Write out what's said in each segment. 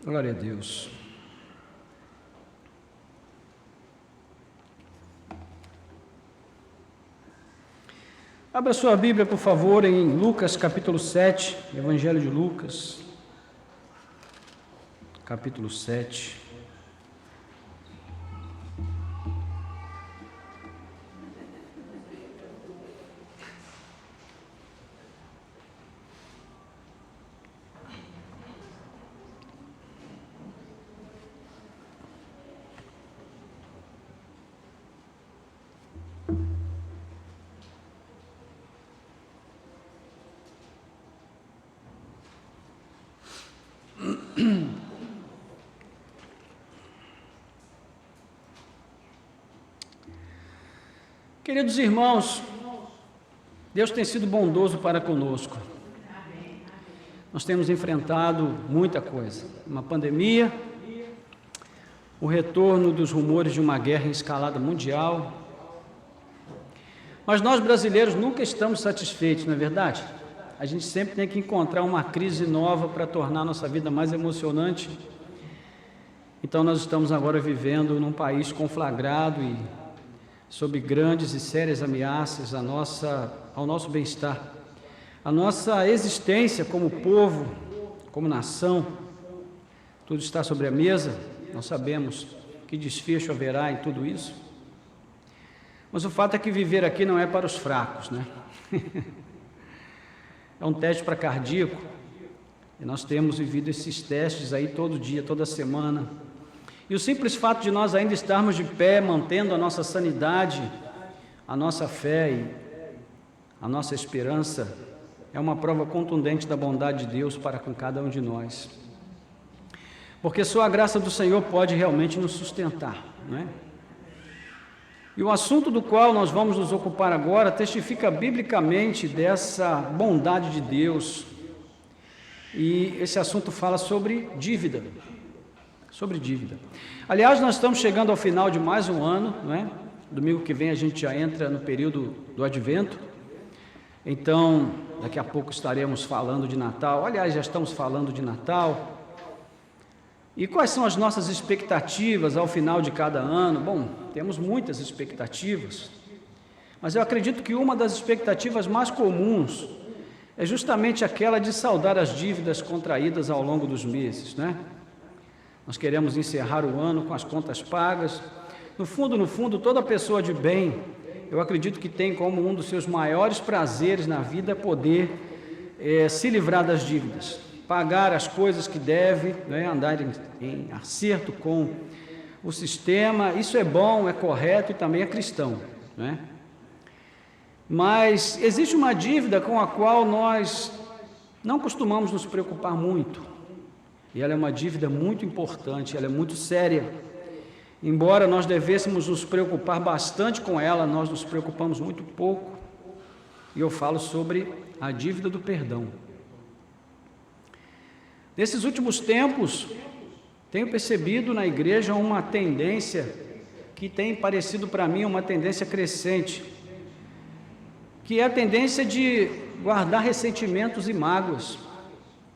Glória a Deus. Abra sua Bíblia, por favor, em Lucas capítulo 7, Evangelho de Lucas, capítulo 7. Queridos irmãos, Deus tem sido bondoso para conosco. Nós temos enfrentado muita coisa, uma pandemia, o retorno dos rumores de uma guerra em escalada mundial, mas nós brasileiros nunca estamos satisfeitos, não é verdade? A gente sempre tem que encontrar uma crise nova para tornar a nossa vida mais emocionante. Então nós estamos agora vivendo num país conflagrado e sob grandes e sérias ameaças ao nosso bem-estar, a nossa existência como povo, como nação, tudo está sobre a mesa. Nós sabemos que desfecho haverá em tudo isso, mas o fato é que viver aqui não é para os fracos, né? É um teste para cardíaco, e nós temos vivido esses testes aí todo dia, toda semana. E o simples fato de nós ainda estarmos de pé, mantendo a nossa sanidade, a nossa fé e a nossa esperança, é uma prova contundente da bondade de Deus para com cada um de nós. Porque só a graça do Senhor pode realmente nos sustentar, não é? E o assunto do qual nós vamos nos ocupar agora testifica biblicamente dessa bondade de Deus. E esse assunto fala sobre dívida. Sobre dívida. Aliás, nós estamos chegando ao final de mais um ano, não é? Domingo que vem a gente já entra no período do Advento. Então, daqui a pouco estaremos falando de Natal. Aliás, já estamos falando de Natal. E quais são as nossas expectativas ao final de cada ano? Bom, temos muitas expectativas, mas eu acredito que uma das expectativas mais comuns é justamente aquela de saldar as dívidas contraídas ao longo dos meses, né? Nós queremos encerrar o ano com as contas pagas. No fundo, toda pessoa de bem, eu acredito que tem como um dos seus maiores prazeres na vida poder se livrar das dívidas, pagar as coisas que deve, né, andar em acerto com o sistema. Isso é bom, é correto e também é cristão, né? Mas existe uma dívida com a qual nós não costumamos nos preocupar muito, e ela é uma dívida muito importante, ela é muito séria. Embora nós devêssemos nos preocupar bastante com ela, nós nos preocupamos muito pouco, e eu falo sobre a dívida do perdão. Nesses últimos tempos, tenho percebido na igreja uma tendência que tem parecido para mim uma tendência crescente, que é a tendência de guardar ressentimentos e mágoas,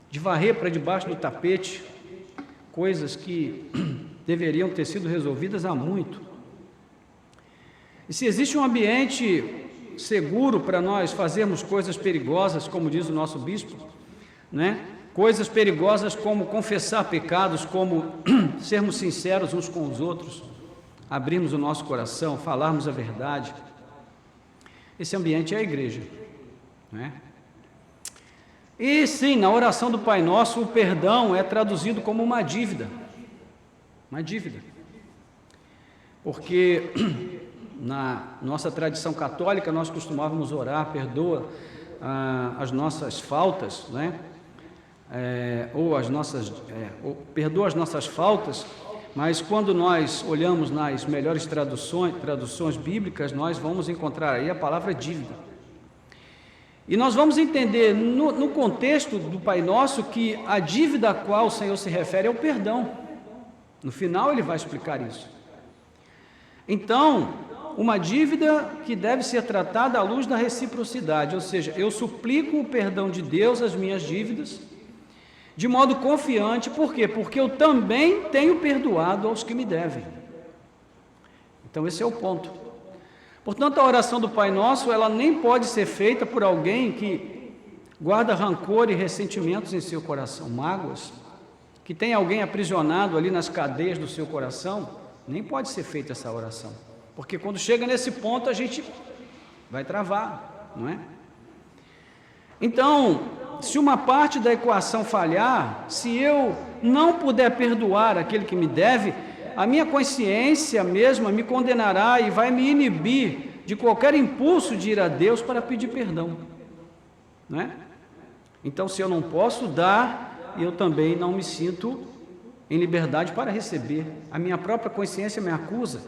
de varrer para debaixo do tapete coisas que deveriam ter sido resolvidas há muito. E se existe um ambiente seguro para nós fazermos coisas perigosas, como diz o nosso bispo, né? Coisas perigosas como confessar pecados, como sermos sinceros uns com os outros, abrirmos o nosso coração, falarmos a verdade. Esse ambiente é a igreja, né? E sim, na oração do Pai Nosso, o perdão é traduzido como uma dívida. Uma dívida. Porque na nossa tradição católica nós costumávamos orar, perdoa as nossas faltas, né? Perdoa as nossas faltas, mas quando nós olhamos nas melhores traduções bíblicas, nós vamos encontrar aí a palavra dívida. E nós vamos entender no contexto do Pai Nosso que a dívida a qual o Senhor se refere é o perdão. No final ele vai explicar isso. Então, uma dívida que deve ser tratada à luz da reciprocidade, ou seja, eu suplico o perdão de Deus às minhas dívidas, de modo confiante. Por quê? Porque eu também tenho perdoado aos que me devem. Então esse é o ponto. Portanto, a oração do Pai Nosso, ela nem pode ser feita por alguém que guarda rancor e ressentimentos em seu coração, mágoas, que tem alguém aprisionado ali nas cadeias do seu coração. Nem pode ser feita essa oração, porque quando chega nesse ponto a gente vai travar, não é? Então, se uma parte da equação falhar, se eu não puder perdoar aquele que me deve, a minha consciência mesma me condenará e vai me inibir de qualquer impulso de ir a Deus para pedir perdão, não é? Então, se eu não posso dar, eu também não me sinto em liberdade para receber. A minha própria consciência me acusa.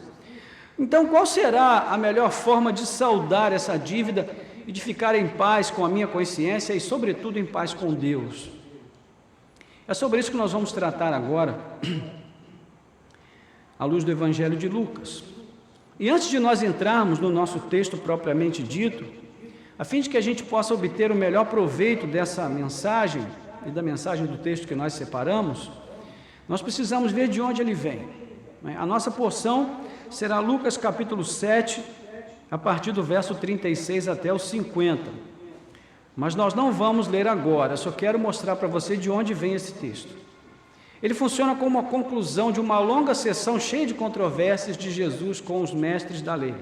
Então, qual será a melhor forma de saldar essa dívida e de ficar em paz com a minha consciência e, sobretudo, em paz com Deus? É sobre isso que nós vamos tratar agora, à luz do Evangelho de Lucas. E antes de nós entrarmos no nosso texto propriamente dito, a fim de que a gente possa obter o melhor proveito dessa mensagem e da mensagem do texto que nós separamos, nós precisamos ver de onde ele vem. A nossa porção será Lucas capítulo 7, a partir do verso 36 até o 50. Mas nós não vamos ler agora, só quero mostrar para você de onde vem esse texto. Ele funciona como uma conclusão de uma longa sessão cheia de controvérsias de Jesus com os mestres da lei.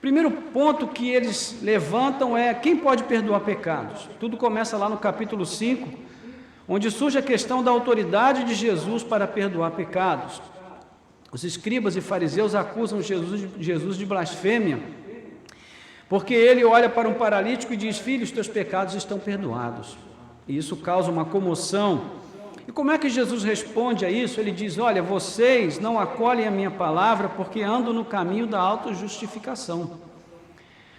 Primeiro ponto que eles levantam é: quem pode perdoar pecados? Tudo começa lá no capítulo 5, onde surge a questão da autoridade de Jesus para perdoar pecados. Os escribas e fariseus acusam Jesus de blasfêmia, porque ele olha para um paralítico e diz: filho, os teus pecados estão perdoados. E isso causa uma comoção. E como é que Jesus responde a isso? Ele diz: olha, vocês não acolhem a minha palavra porque andam no caminho da autojustificação.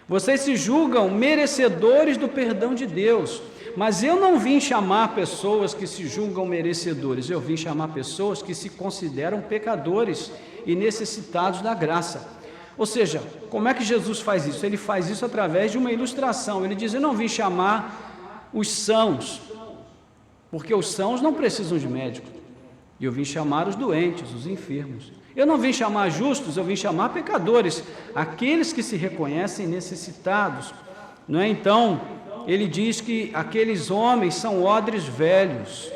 Vocês se julgam merecedores do perdão de Deus, mas eu não vim chamar pessoas que se julgam merecedores, eu vim chamar pessoas que se consideram pecadores e necessitados da graça. Ou seja, como é que Jesus faz isso? Ele faz isso através de uma ilustração. Ele diz: eu não vim chamar os sãos, porque os sãos não precisam de médico. Eu vim chamar os doentes, os enfermos. Eu não vim chamar justos, eu vim chamar pecadores, aqueles que se reconhecem necessitados, não é? Então, ele diz que aqueles homens são odres velhos.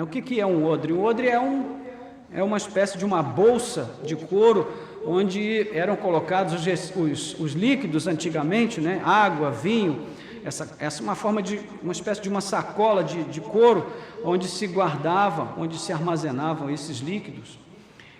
O que é um odre? Um odre é uma espécie de uma bolsa de couro, onde eram colocados os líquidos antigamente, né? Água, vinho. Essa é uma espécie de uma sacola de couro, onde se guardavam, onde se armazenavam esses líquidos.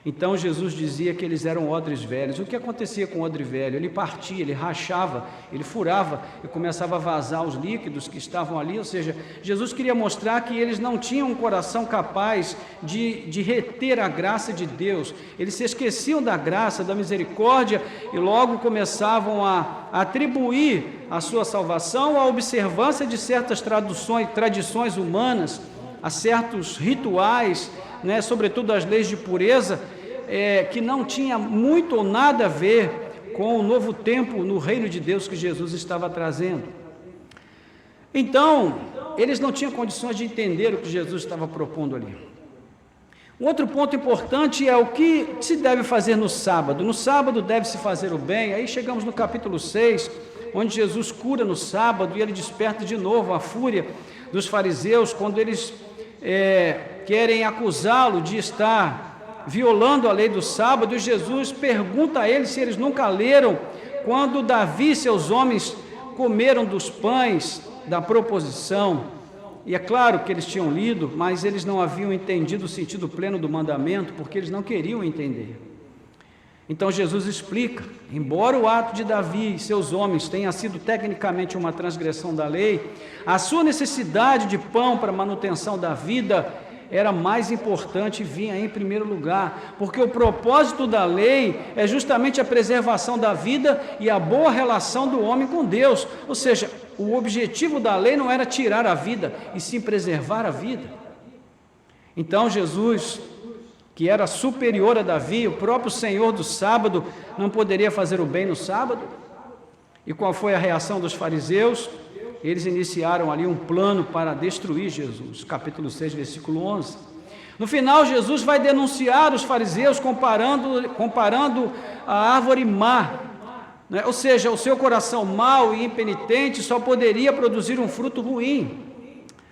Então Jesus dizia que eles eram odres velhos. O que acontecia com o odre velho? Ele partia, ele rachava, ele furava e começava a vazar os líquidos que estavam ali. Ou seja, Jesus queria mostrar que eles não tinham um coração capaz de reter a graça de Deus. Eles se esqueciam da graça, da misericórdia e logo começavam a atribuir a sua salvação à observância de certas tradições humanas, a certos rituais, né, sobretudo as leis de pureza, que não tinha muito ou nada a ver com o novo tempo no reino de Deus que Jesus estava trazendo. Então, eles não tinham condições de entender o que Jesus estava propondo ali. Um outro ponto importante é o que se deve fazer no sábado. No sábado deve-se fazer o bem. Aí chegamos no capítulo 6, onde Jesus cura no sábado e ele desperta de novo a fúria dos fariseus quando eles querem acusá-lo de estar violando a lei do sábado. E Jesus pergunta a eles se eles nunca leram quando Davi e seus homens comeram dos pães da proposição. E é claro que eles tinham lido, mas eles não haviam entendido o sentido pleno do mandamento, porque eles não queriam entender. Então Jesus explica: embora o ato de Davi e seus homens tenha sido tecnicamente uma transgressão da lei, a sua necessidade de pão para a manutenção da vida era mais importante e vinha em primeiro lugar, porque o propósito da lei é justamente a preservação da vida e a boa relação do homem com Deus. Ou seja, o objetivo da lei não era tirar a vida, e sim preservar a vida. Então Jesus que era superior a Davi, o próprio Senhor do sábado, não poderia fazer o bem no sábado? E qual foi a reação dos fariseus? Eles iniciaram ali um plano para destruir Jesus, capítulo 6, versículo 11. No final, Jesus vai denunciar os fariseus comparando a árvore má, né? Ou seja, o seu coração mau e impenitente só poderia produzir um fruto ruim.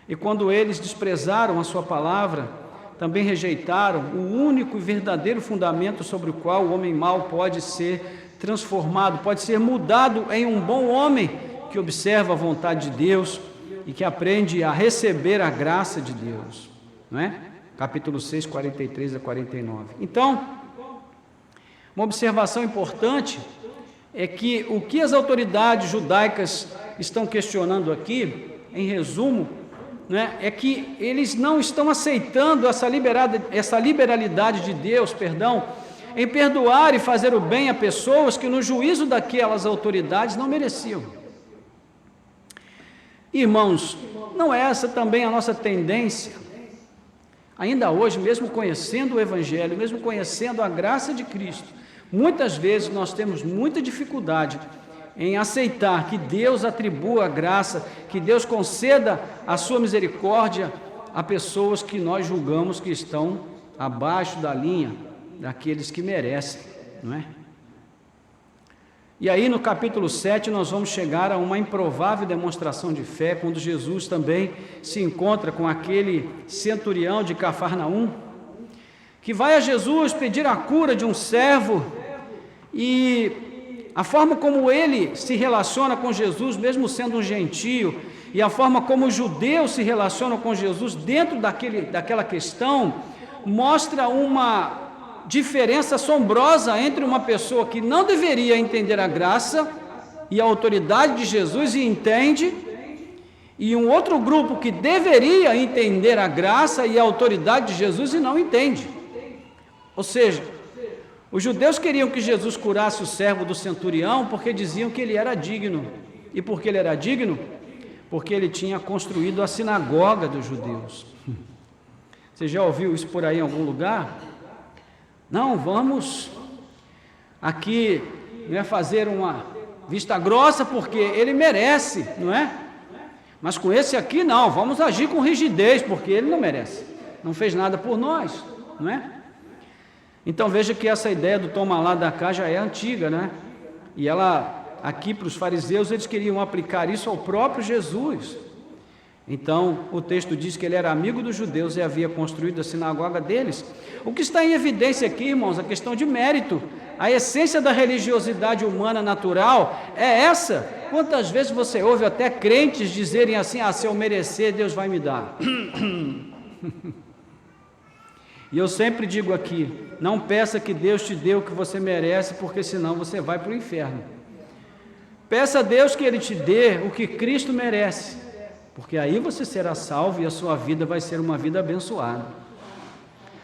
E quando eles desprezaram a sua palavra, também rejeitaram o único e verdadeiro fundamento sobre o qual o homem mau pode ser transformado, pode ser mudado em um bom homem que observa a vontade de Deus e que aprende a receber a graça de Deus, não é? Capítulo 6, 43 a 49. Então, uma observação importante é que o que as autoridades judaicas estão questionando aqui, em resumo, né, é que eles não estão aceitando essa liberalidade de Deus, em perdoar e fazer o bem a pessoas que no juízo daquelas autoridades não mereciam. Irmãos, não é essa também a nossa tendência? Ainda hoje, mesmo conhecendo o Evangelho, mesmo conhecendo a graça de Cristo, muitas vezes nós temos muita dificuldade em aceitar que Deus atribua a graça, que Deus conceda a sua misericórdia a pessoas que nós julgamos que estão abaixo da linha daqueles que merecem, não é? E aí no capítulo 7 nós vamos chegar a uma improvável demonstração de fé, quando Jesus também se encontra com aquele centurião de Cafarnaum, que vai a Jesus pedir a cura de um servo, e a forma como ele se relaciona com Jesus, mesmo sendo um gentio, e a forma como os judeus se relacionam com Jesus dentro daquela questão, mostra uma diferença assombrosa entre uma pessoa que não deveria entender a graça e a autoridade de Jesus e entende, e um outro grupo que deveria entender a graça e a autoridade de Jesus e não entende. Ou seja, os judeus queriam que Jesus curasse o servo do centurião porque diziam que ele era digno. E por que ele era digno? Porque ele tinha construído a sinagoga dos judeus. Você já ouviu isso por aí em algum lugar? Não, vamos aqui, não é, fazer uma vista grossa porque ele merece, não é? Mas com esse aqui não, vamos agir com rigidez porque ele não merece, não fez nada por nós, não é? Então veja que essa ideia do toma lá da cá já é antiga, né? E ela, aqui para os fariseus, eles queriam aplicar isso ao próprio Jesus. Então, o texto diz que ele era amigo dos judeus e havia construído a sinagoga deles. O que está em evidência aqui, irmãos, a questão de mérito. A essência da religiosidade humana natural é essa. Quantas vezes você ouve até crentes dizerem assim, se eu merecer, Deus vai me dar. E eu sempre digo aqui, não peça que Deus te dê o que você merece, porque senão você vai para o inferno. Peça a Deus que Ele te dê o que Cristo merece, porque aí você será salvo e a sua vida vai ser uma vida abençoada.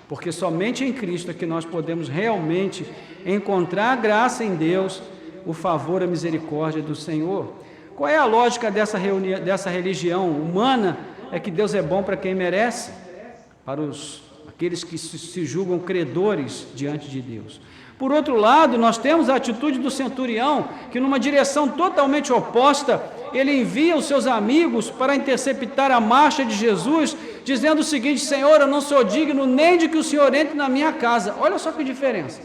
Porque somente em Cristo é que nós podemos realmente encontrar a graça em Deus, o favor, a misericórdia do Senhor. Qual é a lógica dessa religião humana? É que Deus é bom para quem merece, para aqueles que se julgam credores diante de Deus. Por outro lado, nós temos a atitude do centurião, que numa direção totalmente oposta, ele envia os seus amigos para interceptar a marcha de Jesus, dizendo o seguinte: Senhor, eu não sou digno nem de que o Senhor entre na minha casa. Olha só que diferença.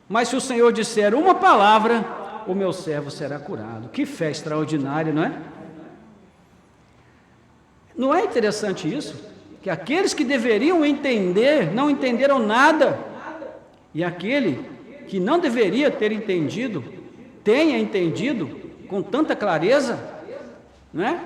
Mas se o Senhor disser uma palavra, o meu servo será curado. Que fé extraordinária, não é? Não é interessante isso? Que aqueles que deveriam entender, não entenderam nada, e aquele que não deveria ter entendido, tenha entendido com tanta clareza, não é?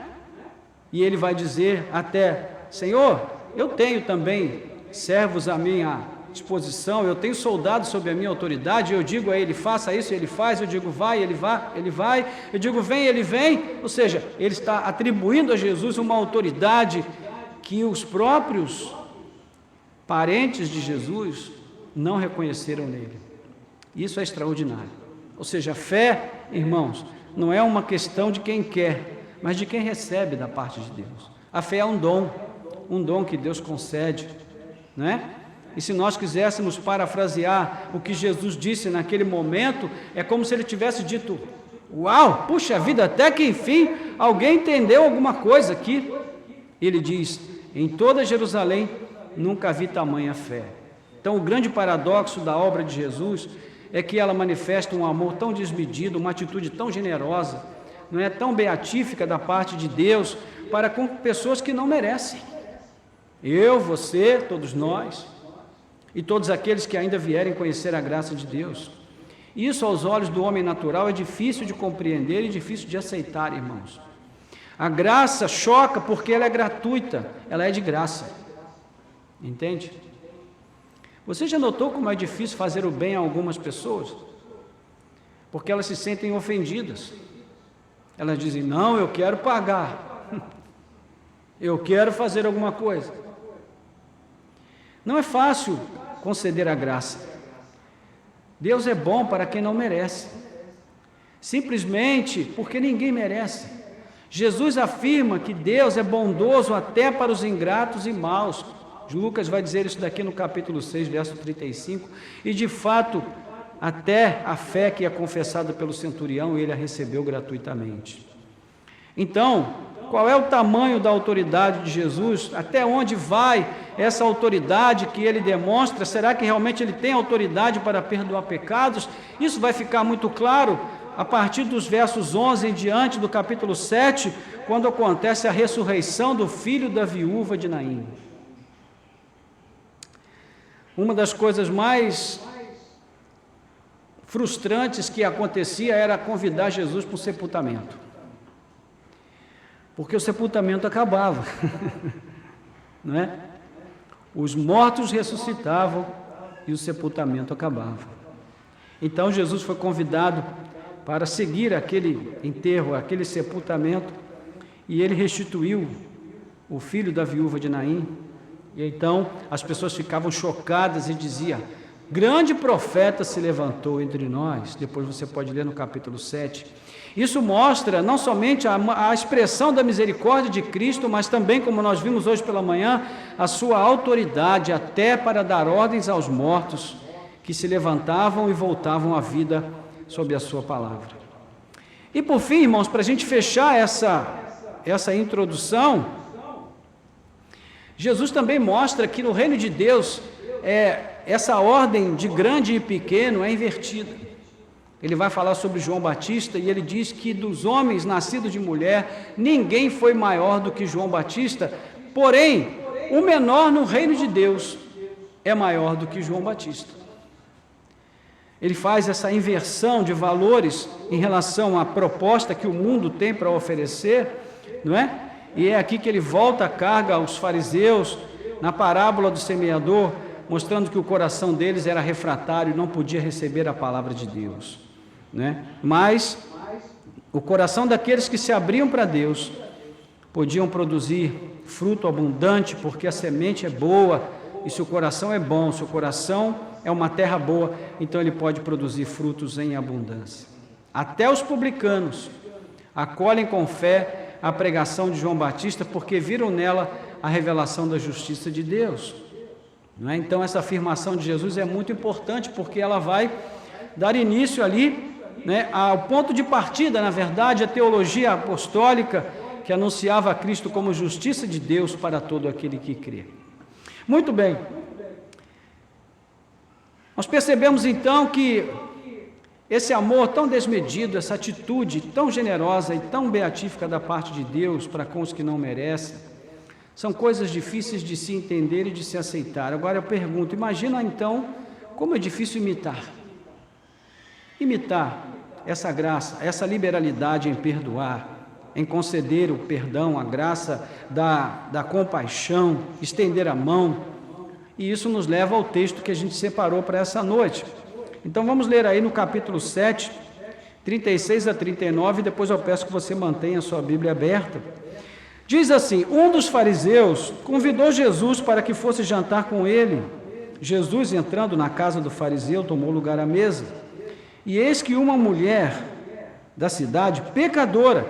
E ele vai dizer até: Senhor, eu tenho também servos à minha disposição, eu tenho soldados sob a minha autoridade, eu digo a ele, faça isso, ele faz, eu digo, vai, ele vai, eu digo, vem, ele vem. Ou seja, ele está atribuindo a Jesus uma autoridade que os próprios parentes de Jesus não reconheceram nele. Isso é extraordinário. Ou seja, a fé, irmãos, não é uma questão de quem quer, mas de quem recebe da parte de Deus. A fé é um dom, um dom que Deus concede, né? E se nós quiséssemos parafrasear o que Jesus disse naquele momento, é como se ele tivesse dito: uau, puxa vida, até que enfim alguém entendeu alguma coisa aqui. Ele diz: em toda Jerusalém nunca vi tamanha fé. Então o grande paradoxo da obra de Jesus é que ela manifesta um amor tão desmedido, uma atitude tão generosa, não é, tão beatífica da parte de Deus para com pessoas que não merecem. Eu, você, todos nós e todos aqueles que ainda vierem conhecer a graça de Deus. Isso aos olhos do homem natural é difícil de compreender e difícil de aceitar, irmãos. A graça choca porque ela é gratuita, ela é de graça, entende? Você já notou como é difícil fazer o bem a algumas pessoas? Porque elas se sentem ofendidas. Elas dizem: não, eu quero pagar, eu quero fazer alguma coisa. Não é fácil conceder a graça. Deus é bom para quem não merece, simplesmente porque ninguém merece. Jesus afirma que Deus é bondoso até para os ingratos e maus. Lucas vai dizer isso daqui no capítulo 6, verso 35, e de fato, até a fé que é confessada pelo centurião, ele a recebeu gratuitamente. Então, qual é o tamanho da autoridade de Jesus? Até onde vai essa autoridade que ele demonstra? Será que realmente ele tem autoridade para perdoar pecados? Isso vai ficar muito claro a partir dos versos 11 em diante do capítulo 7, quando acontece a ressurreição do filho da viúva de Naim. Uma das coisas mais frustrantes que acontecia era convidar Jesus para o sepultamento, porque o sepultamento acabava, não é? Os mortos ressuscitavam e o sepultamento acabava. Então Jesus foi convidado para seguir aquele enterro, aquele sepultamento, e ele restituiu o filho da viúva de Naim. E então as pessoas ficavam chocadas e diziam: grande profeta se levantou entre nós. Depois você pode ler no capítulo 7. Isso mostra não somente a expressão da misericórdia de Cristo, mas também, como nós vimos hoje pela manhã, a sua autoridade até para dar ordens aos mortos que se levantavam e voltavam à vida sob a sua palavra. E por fim, irmãos, para a gente fechar essa introdução, Jesus também mostra que no reino de Deus essa ordem de grande e pequeno é invertida. Ele vai falar sobre João Batista e ele diz que dos homens nascidos de mulher, ninguém foi maior do que João Batista, porém, o menor no reino de Deus é maior do que João Batista. Ele faz essa inversão de valores em relação à proposta que o mundo tem para oferecer, não é? E é aqui que ele volta a carga aos fariseus, na parábola do semeador, mostrando que o coração deles era refratário e não podia receber a palavra de Deus, né? Mas o coração daqueles que se abriam para Deus podiam produzir fruto abundante, porque a semente é boa, e se o coração é bom, se o coração é uma terra boa, então ele pode produzir frutos em abundância. Até os publicanos acolhem com fé a pregação de João Batista, porque viram nela a revelação da justiça de Deus. Não é? Então essa afirmação de Jesus é muito importante, porque ela vai dar início ali, né, ao ponto de partida, na verdade, a teologia apostólica que anunciava a Cristo como justiça de Deus para todo aquele que crê. Muito bem, nós percebemos então que esse amor tão desmedido, essa atitude tão generosa e tão beatífica da parte de Deus para com os que não merecem, são coisas difíceis de se entender e de se aceitar. Agora eu pergunto, imagina então como é difícil imitar essa graça, essa liberalidade em perdoar, em conceder o perdão, a graça da compaixão, estender a mão. E isso nos leva ao texto que a gente separou para essa noite. Então vamos ler aí no capítulo 7, 36 a 39, e depois eu peço que você mantenha a sua Bíblia aberta. Diz assim: um dos fariseus convidou Jesus para que fosse jantar com ele. Jesus, entrando na casa do fariseu, tomou lugar à mesa. E eis que uma mulher da cidade, pecadora,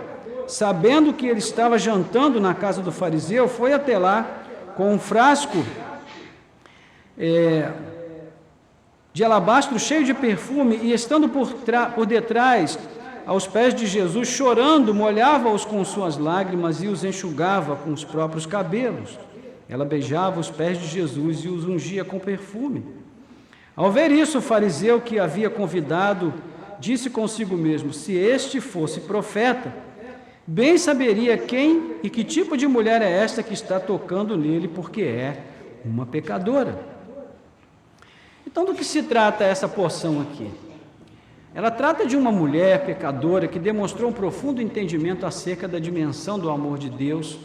sabendo que ele estava jantando na casa do fariseu, foi até lá, com um frasco de alabastro cheio de perfume, e estando por detrás, aos pés de Jesus, chorando, molhava-os com suas lágrimas e os enxugava com os próprios cabelos. Ela beijava os pés de Jesus e os ungia com perfume. Ao ver isso, o fariseu que havia convidado disse consigo mesmo: se este fosse profeta, bem saberia quem e que tipo de mulher é esta que está tocando nele, porque é uma pecadora. Então, do que se trata essa porção aqui? Ela trata de uma mulher pecadora que demonstrou um profundo entendimento acerca da dimensão do amor de Deus,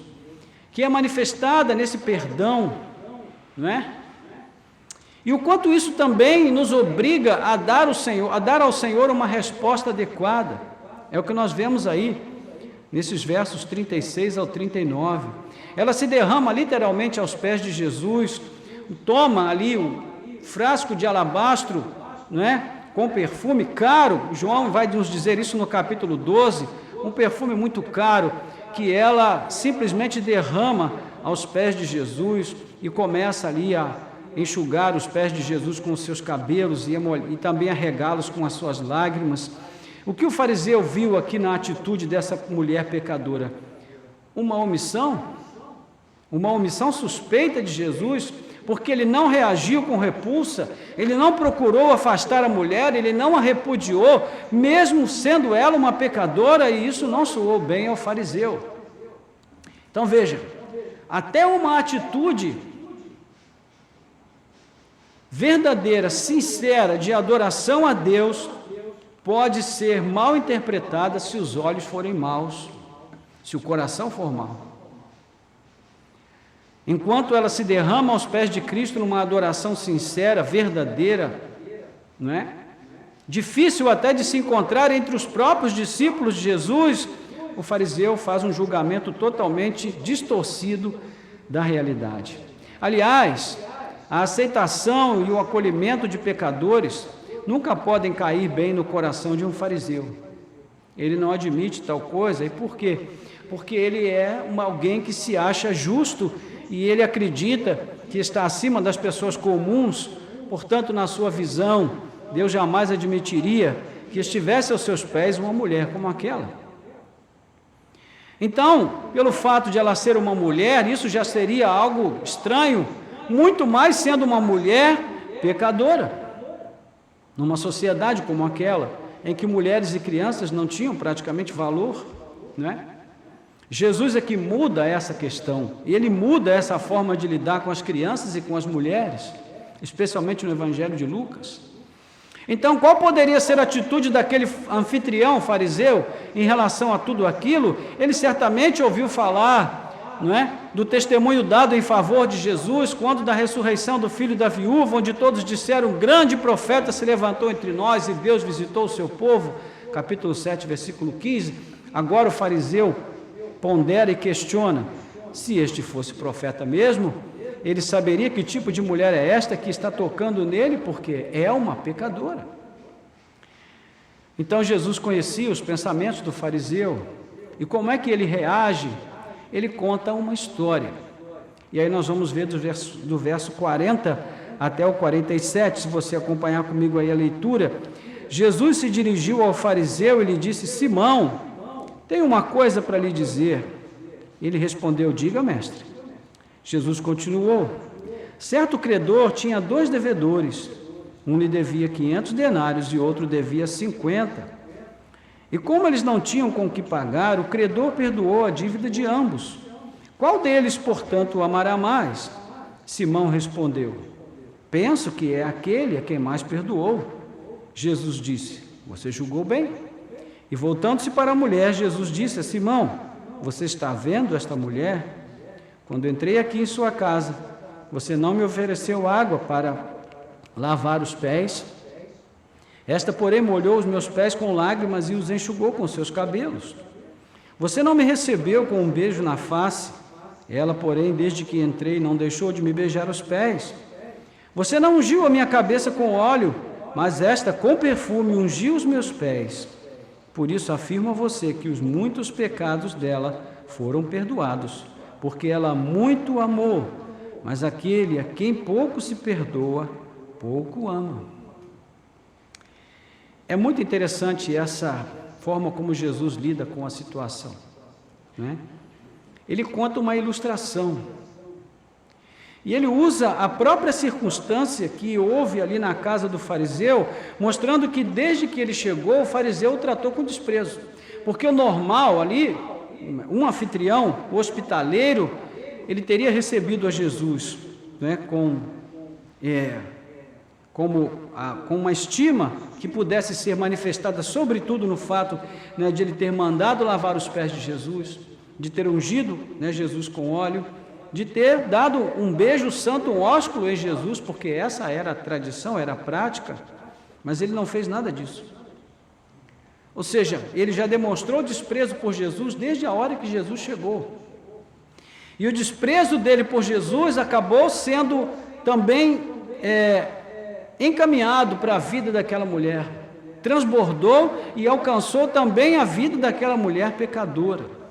que é manifestada nesse perdão, não é? E o quanto isso também nos obriga a dar ao Senhor uma resposta adequada. É o que nós vemos aí, nesses versos 36 ao 39. Ela se derrama literalmente aos pés de Jesus, toma ali o frasco de alabastro, não é? Com perfume caro. João vai nos dizer isso no capítulo 12, um perfume muito caro, que ela simplesmente derrama aos pés de Jesus e começa ali a enxugar os pés de Jesus com os seus cabelos e também a regá-los com as suas lágrimas. O que o fariseu viu aqui na atitude dessa mulher pecadora? Uma omissão suspeita de Jesus, porque ele não reagiu com repulsa, ele não procurou afastar a mulher, ele não a repudiou, mesmo sendo ela uma pecadora, e isso não soou bem ao fariseu. Então veja, até uma atitude verdadeira, sincera, de adoração a Deus, pode ser mal interpretada se os olhos forem maus, se o coração for mau. Enquanto ela se derrama aos pés de Cristo numa adoração sincera, verdadeira, não é? Difícil até de se encontrar entre os próprios discípulos de Jesus, o fariseu faz um julgamento totalmente distorcido da realidade. Aliás, a aceitação e o acolhimento de pecadores nunca podem cair bem no coração de um fariseu. Ele não admite tal coisa. E por quê? Porque ele é alguém que se acha justo e ele acredita que está acima das pessoas comuns. Portanto, na sua visão, Deus jamais admitiria que estivesse aos seus pés uma mulher como aquela. Então, pelo fato de ela ser uma mulher, isso já seria algo estranho, muito mais sendo uma mulher pecadora. Numa sociedade como aquela, em que mulheres e crianças não tinham praticamente valor, não é? Jesus é que muda essa questão, e ele muda essa forma de lidar com as crianças e com as mulheres, especialmente no Evangelho de Lucas. Então, qual poderia ser a atitude daquele anfitrião fariseu em relação a tudo aquilo? Ele certamente ouviu falar, não é, do testemunho dado em favor de Jesus, quando da ressurreição do filho da viúva, onde todos disseram: um grande profeta se levantou entre nós e Deus visitou o seu povo, capítulo 7, versículo 15. Agora o fariseu pondera e questiona: se este fosse profeta mesmo, ele saberia que tipo de mulher é esta que está tocando nele, porque é uma pecadora. Então Jesus conhecia os pensamentos do fariseu, e como é que ele reage? Ele conta uma história, e aí nós vamos ver do verso 40 até o 47, se você acompanhar comigo aí a leitura. Jesus se dirigiu ao fariseu e lhe disse: Simão, tenho uma coisa para lhe dizer. Ele respondeu: diga, mestre. Jesus continuou: certo credor tinha 2 devedores, um lhe devia 500 denários e outro devia 50. E como eles não tinham com que pagar, o credor perdoou a dívida de ambos. Qual deles, portanto, o amará mais? Simão respondeu: penso que é aquele a quem mais perdoou. Jesus disse: você julgou bem. E voltando-se para a mulher, Jesus disse a Simão: você está vendo esta mulher? Quando entrei aqui em sua casa, você não me ofereceu água para lavar os pés. Esta, porém, molhou os meus pés com lágrimas e os enxugou com seus cabelos. Você não me recebeu com um beijo na face. Ela, porém, desde que entrei, não deixou de me beijar os pés. Você não ungiu a minha cabeça com óleo, mas esta, com perfume, ungiu os meus pés. Por isso afirmo a você que os muitos pecados dela foram perdoados, porque ela muito amou. mas aquele a quem pouco se perdoa, pouco ama. É muito interessante essa forma como Jesus lida com a situação, né? Ele conta uma ilustração, e ele usa a própria circunstância que houve ali na casa do fariseu, mostrando que desde que ele chegou, o fariseu o tratou com desprezo, porque o normal ali, um anfitrião, o hospitaleiro, ele teria recebido a Jesus, né, com uma estima que pudesse ser manifestada, sobretudo no fato, né, de ele ter mandado lavar os pés de Jesus, de ter ungido, né, Jesus com óleo, de ter dado um beijo santo, um ósculo em Jesus, porque essa era a tradição, era a prática, mas ele não fez nada disso. Ou seja, ele já demonstrou desprezo por Jesus desde a hora que Jesus chegou. E o desprezo dele por Jesus acabou sendo também encaminhado para a vida daquela mulher, transbordou e alcançou também a vida daquela mulher pecadora.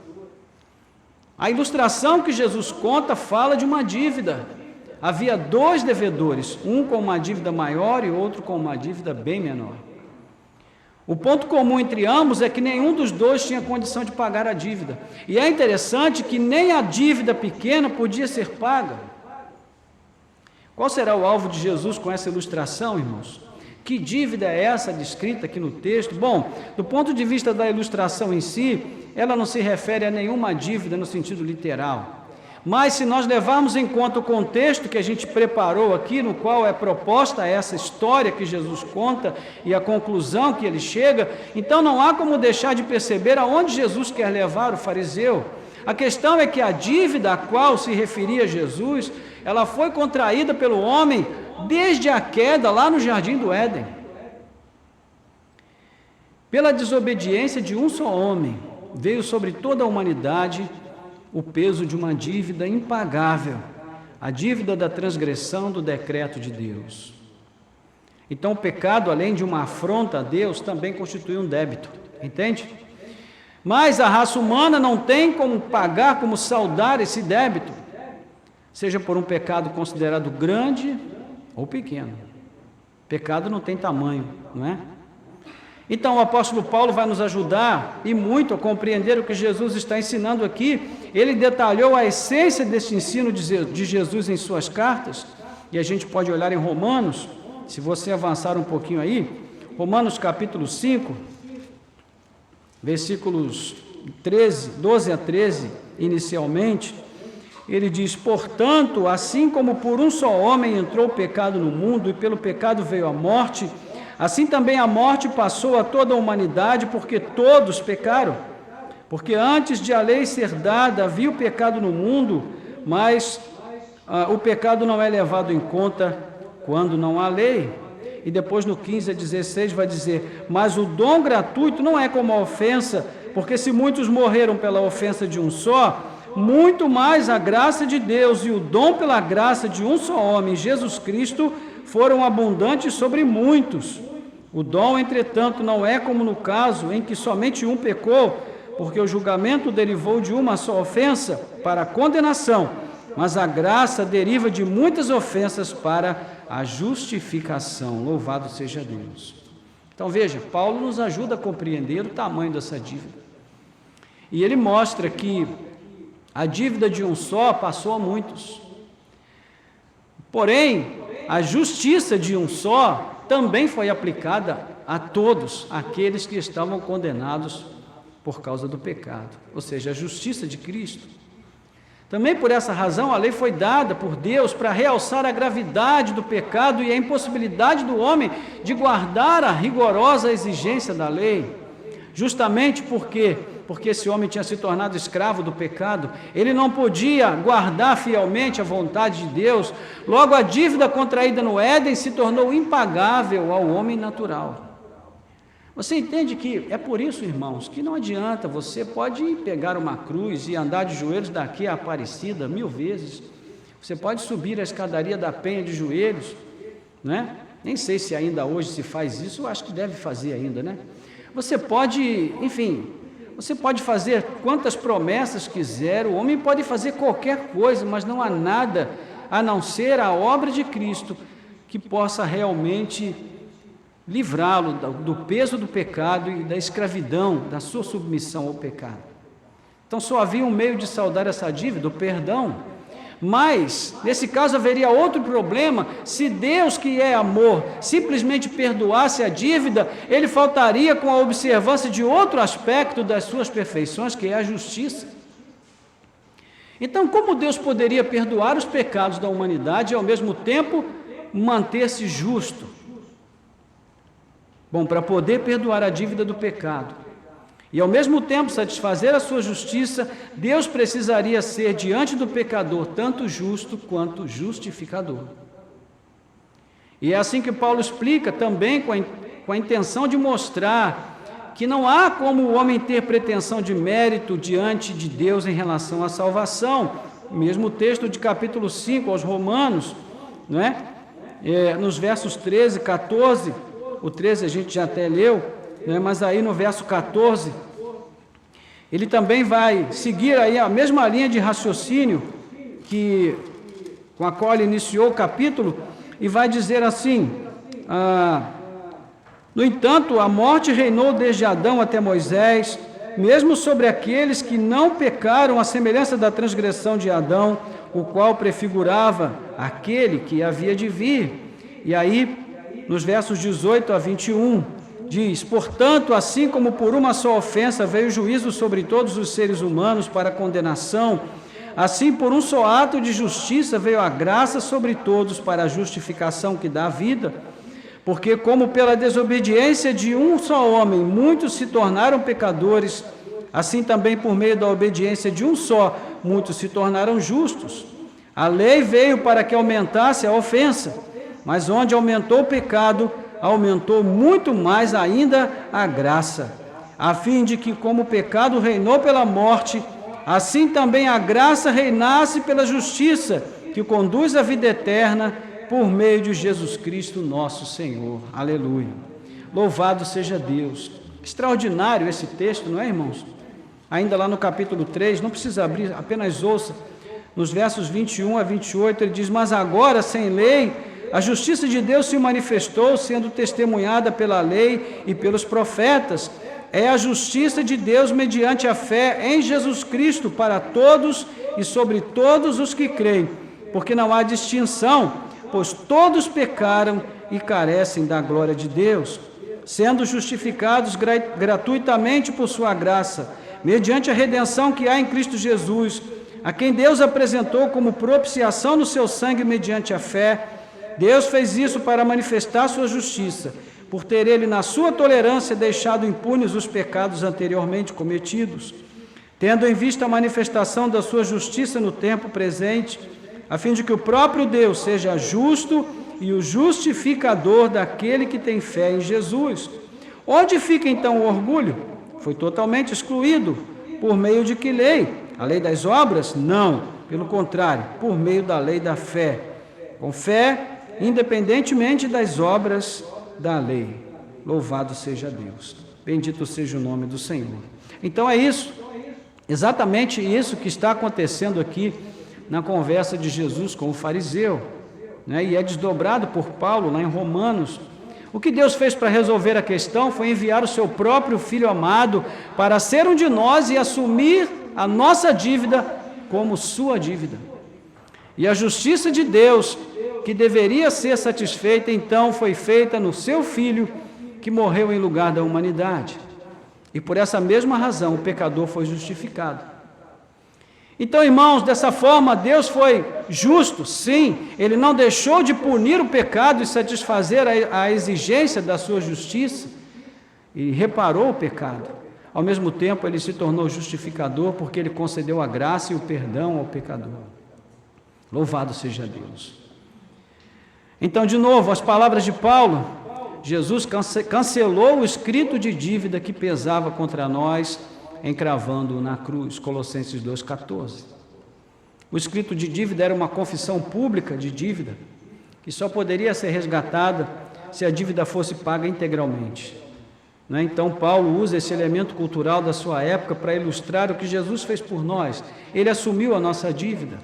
A ilustração que Jesus conta fala de uma dívida. Havia 2 devedores, um com uma dívida maior e outro com uma dívida bem menor. O ponto comum entre ambos é que nenhum dos dois tinha condição de pagar a dívida. E é interessante que nem a dívida pequena podia ser paga. Qual será o alvo de Jesus com essa ilustração, irmãos? Que dívida é essa descrita aqui no texto? Bom, do ponto de vista da ilustração em si, ela não se refere a nenhuma dívida no sentido literal. Mas se nós levarmos em conta o contexto que a gente preparou aqui, no qual é proposta essa história que Jesus conta e a conclusão que ele chega, então não há como deixar de perceber aonde Jesus quer levar o fariseu. A questão é que a dívida a qual se referia Jesus, ela foi contraída pelo homem desde a queda lá no Jardim do Éden. Pela desobediência de um só homem, veio sobre toda a humanidade o peso de uma dívida impagável, a dívida da transgressão do decreto de Deus. Então o pecado, além de uma afronta a Deus, também constitui um débito, entende? Mas a raça humana não tem como pagar, como saldar esse débito, seja por um pecado considerado grande ou pequeno. Pecado não tem tamanho, não é? Então o apóstolo Paulo vai nos ajudar e muito a compreender o que Jesus está ensinando aqui. Ele detalhou a essência desse ensino de Jesus em suas cartas, e a gente pode olhar em Romanos, se você avançar um pouquinho aí, Romanos capítulo 5, versículos 12 a 13, inicialmente, ele diz: portanto, assim como por um só homem entrou o pecado no mundo, e pelo pecado veio a morte, assim também a morte passou a toda a humanidade, porque todos pecaram. Porque antes de a lei ser dada, havia o pecado no mundo, mas o pecado não é levado em conta quando não há lei. E depois no 15 a 16 vai dizer: mas o dom gratuito não é como a ofensa, porque se muitos morreram pela ofensa de um só, muito mais a graça de Deus e o dom pela graça de um só homem, Jesus Cristo, foram abundantes sobre muitos. O dom, entretanto, não é como no caso em que somente um pecou, porque o julgamento derivou de uma só ofensa para a condenação, mas a graça deriva de muitas ofensas para a justificação. Louvado seja Deus. Então veja, Paulo nos ajuda a compreender o tamanho dessa dívida. E ele mostra que a dívida de um só passou a muitos. Porém, a justiça de um só também foi aplicada a todos aqueles que estavam condenados por causa do pecado, ou seja, a justiça de Cristo. Também por essa razão a lei foi dada por Deus para realçar a gravidade do pecado e a impossibilidade do homem de guardar a rigorosa exigência da lei, justamente porque esse homem tinha se tornado escravo do pecado, ele não podia guardar fielmente a vontade de Deus. Logo, a dívida contraída no Éden se tornou impagável ao homem natural. Você entende que é por isso, irmãos, que não adianta, você pode pegar uma cruz e andar de joelhos daqui a Aparecida 1000 vezes, você pode subir a escadaria da Penha de joelhos, né? Nem sei se ainda hoje se faz isso, eu acho que deve fazer ainda, né? Você pode, enfim, você pode fazer quantas promessas quiser, o homem pode fazer qualquer coisa, mas não há nada a não ser a obra de Cristo, que possa realmente livrá-lo do peso do pecado e da escravidão, da sua submissão ao pecado. Então só havia um meio de saldar essa dívida, o perdão. Mas, nesse caso, haveria outro problema: se Deus, que é amor, simplesmente perdoasse a dívida, ele faltaria com a observância de outro aspecto das suas perfeições, que é a justiça. Então, como Deus poderia perdoar os pecados da humanidade e, ao mesmo tempo, manter-se justo? Bom, para poder perdoar a dívida do pecado e, ao mesmo tempo, satisfazer a sua justiça, Deus precisaria ser, diante do pecador, tanto justo quanto justificador. E é assim que Paulo explica, também com a intenção de mostrar que não há como o homem ter pretensão de mérito diante de Deus em relação à salvação. O mesmo texto de capítulo 5 aos Romanos, não é? Nos versos 13 e 14, o 13 a gente já até leu, mas aí no verso 14, ele também vai seguir aí a mesma linha de raciocínio com a qual ele iniciou o capítulo, e vai dizer assim: no entanto, a morte reinou desde Adão até Moisés, mesmo sobre aqueles que não pecaram, à semelhança da transgressão de Adão, o qual prefigurava aquele que havia de vir. E aí, nos versos 18 a 21, diz: portanto, assim como por uma só ofensa veio o juízo sobre todos os seres humanos para condenação, assim por um só ato de justiça veio a graça sobre todos para a justificação que dá vida. Porque como pela desobediência de um só homem muitos se tornaram pecadores, assim também por meio da obediência de um só muitos se tornaram justos. A lei veio para que aumentasse a ofensa, mas onde aumentou o pecado, aumentou muito mais ainda a graça, a fim de que, como o pecado reinou pela morte, assim também a graça reinasse pela justiça, que conduz à vida eterna, por meio de Jesus Cristo nosso Senhor. Aleluia. Louvado seja Deus. Extraordinário esse texto, não é, irmãos? Ainda lá no capítulo 3, não precisa abrir, apenas ouça, nos versos 21 a 28, ele diz: mas agora, sem lei, a justiça de Deus se manifestou, sendo testemunhada pela lei e pelos profetas. É a justiça de Deus mediante a fé em Jesus Cristo para todos e sobre todos os que creem, porque não há distinção, pois todos pecaram e carecem da glória de Deus, sendo justificados gratuitamente por sua graça, mediante a redenção que há em Cristo Jesus, a quem Deus apresentou como propiciação no seu sangue mediante a fé. Deus fez isso para manifestar sua justiça, por ter ele, na sua tolerância, deixado impunes os pecados anteriormente cometidos, tendo em vista a manifestação da sua justiça no tempo presente, a fim de que o próprio Deus seja justo e o justificador daquele que tem fé em Jesus. Onde fica então o orgulho? Foi totalmente excluído. Por meio de que lei? A lei das obras? Não, pelo contrário, por meio da lei da fé. Com fé, independentemente das obras da lei. Louvado seja Deus. Bendito seja o nome do Senhor. Então é isso, exatamente isso que está acontecendo aqui na conversa de Jesus com o fariseu, né? E é desdobrado por Paulo lá em Romanos. O que Deus fez para resolver a questão foi enviar o seu próprio Filho amado para ser um de nós e assumir a nossa dívida como sua dívida. E a justiça de Deus, que deveria ser satisfeita, então foi feita no seu Filho, que morreu em lugar da humanidade. E por essa mesma razão o pecador foi justificado. Então, irmãos, dessa forma Deus foi justo, sim, ele não deixou de punir o pecado e satisfazer a exigência da sua justiça, e reparou o pecado. Ao mesmo tempo, ele se tornou justificador porque ele concedeu a graça e o perdão ao pecador. Louvado seja Deus. Então, de novo, as palavras de Paulo: Jesus cancelou o escrito de dívida que pesava contra nós, encravando-o na cruz, Colossenses 2,14. O escrito de dívida era uma confissão pública de dívida, que só poderia ser resgatada se a dívida fosse paga integralmente. Então, Paulo usa esse elemento cultural da sua época para ilustrar o que Jesus fez por nós. Ele assumiu a nossa dívida,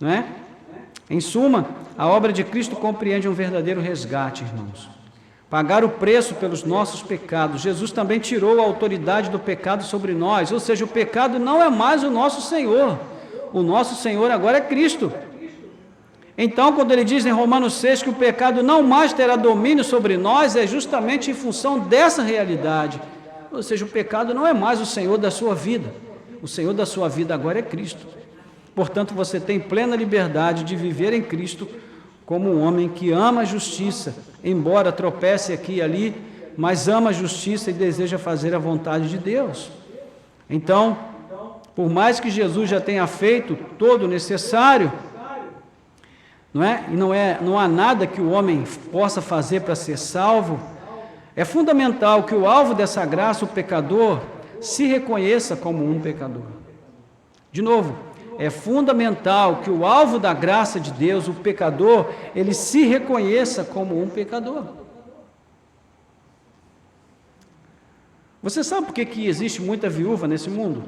não é? Em suma, a obra de Cristo compreende um verdadeiro resgate, irmãos. Pagar o preço pelos nossos pecados. Jesus também tirou a autoridade do pecado sobre nós, ou seja, o pecado não é mais o nosso Senhor. O nosso Senhor agora é Cristo. Então, quando ele diz em Romanos 6 que o pecado não mais terá domínio sobre nós, é justamente em função dessa realidade. Ou seja, o pecado não é mais o Senhor da sua vida. O Senhor da sua vida agora é Cristo. Portanto, você tem plena liberdade de viver em Cristo como um homem que ama a justiça, embora tropece aqui e ali, mas ama a justiça e deseja fazer a vontade de Deus. Então, por mais que Jesus já tenha feito todo o necessário, não há nada que o homem possa fazer para ser salvo, é fundamental que o alvo dessa graça, o pecador, se reconheça como um pecador. De novo, é fundamental que o alvo da graça de Deus, o pecador, ele se reconheça como um pecador. Você sabe por que existe muita viúva nesse mundo?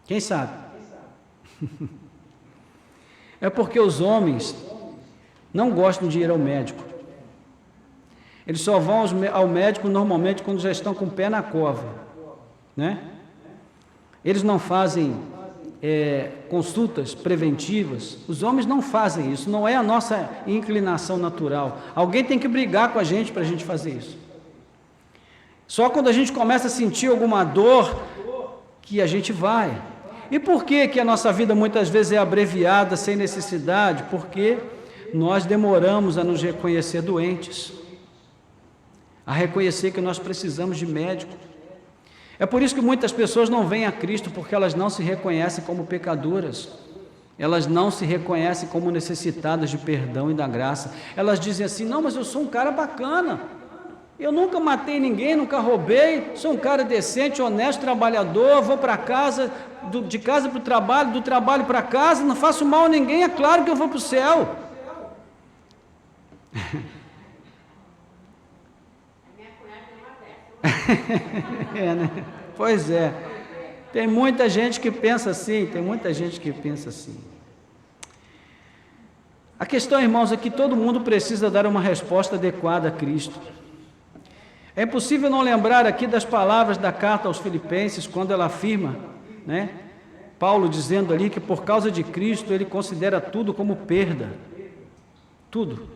Quem sabe? É porque os homens não gostam de ir ao médico. Eles só vão ao médico normalmente quando já estão com o pé na cova, né? Eles não fazem consultas preventivas. Os homens não fazem isso, não é a nossa inclinação natural. Alguém tem que brigar com a gente para a gente fazer isso. Só quando a gente começa a sentir alguma dor que a gente vai. E por que a nossa vida muitas vezes é abreviada sem necessidade? Porque nós demoramos a nos reconhecer doentes, a reconhecer que nós precisamos de médico. É por isso que muitas pessoas não vêm a Cristo, porque elas não se reconhecem como pecadoras, elas não se reconhecem como necessitadas de perdão e da graça. Elas dizem assim: não, mas eu sou um cara bacana, eu nunca matei ninguém, nunca roubei, sou um cara decente, honesto, trabalhador, vou para casa, de casa para o trabalho, do trabalho para casa, não faço mal a ninguém, é claro que eu vou para o céu. Né? Pois é, tem muita gente que pensa assim, A questão, irmãos, é que todo mundo precisa dar uma resposta adequada a Cristo. É impossível não lembrar aqui das palavras da carta aos Filipenses, quando ela afirma, né? Paulo dizendo ali que por causa de Cristo ele considera tudo como perda, tudo.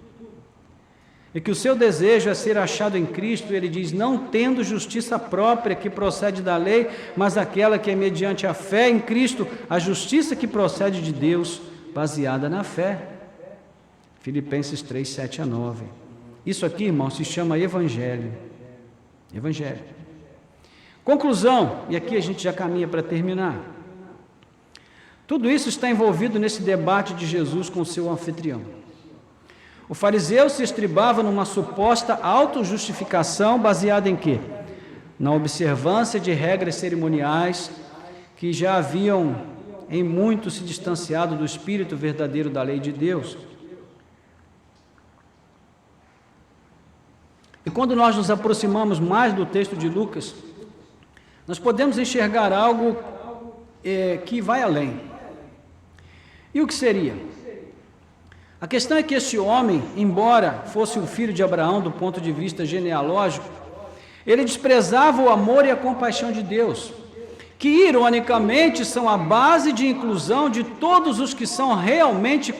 E que o seu desejo é ser achado em Cristo, ele diz, não tendo justiça própria que procede da lei, mas aquela que é mediante a fé em Cristo, a justiça que procede de Deus, baseada na fé. Filipenses 3, 7 a 9. Isso aqui, irmão, se chama Evangelho. Evangelho. Conclusão, e aqui a gente já caminha para terminar. Tudo isso está envolvido nesse debate de Jesus com o seu anfitrião. O fariseu se estribava numa suposta autojustificação baseada em quê? Na observância de regras cerimoniais que já haviam em muito se distanciado do espírito verdadeiro da lei de Deus. E quando nós nos aproximamos mais do texto de Lucas, nós podemos enxergar algo que vai além. E o que seria? A questão é que esse homem, embora fosse o filho de Abraão do ponto de vista genealógico, ele desprezava o amor e a compaixão de Deus, que ironicamente são a base de inclusão de todos os que são realmente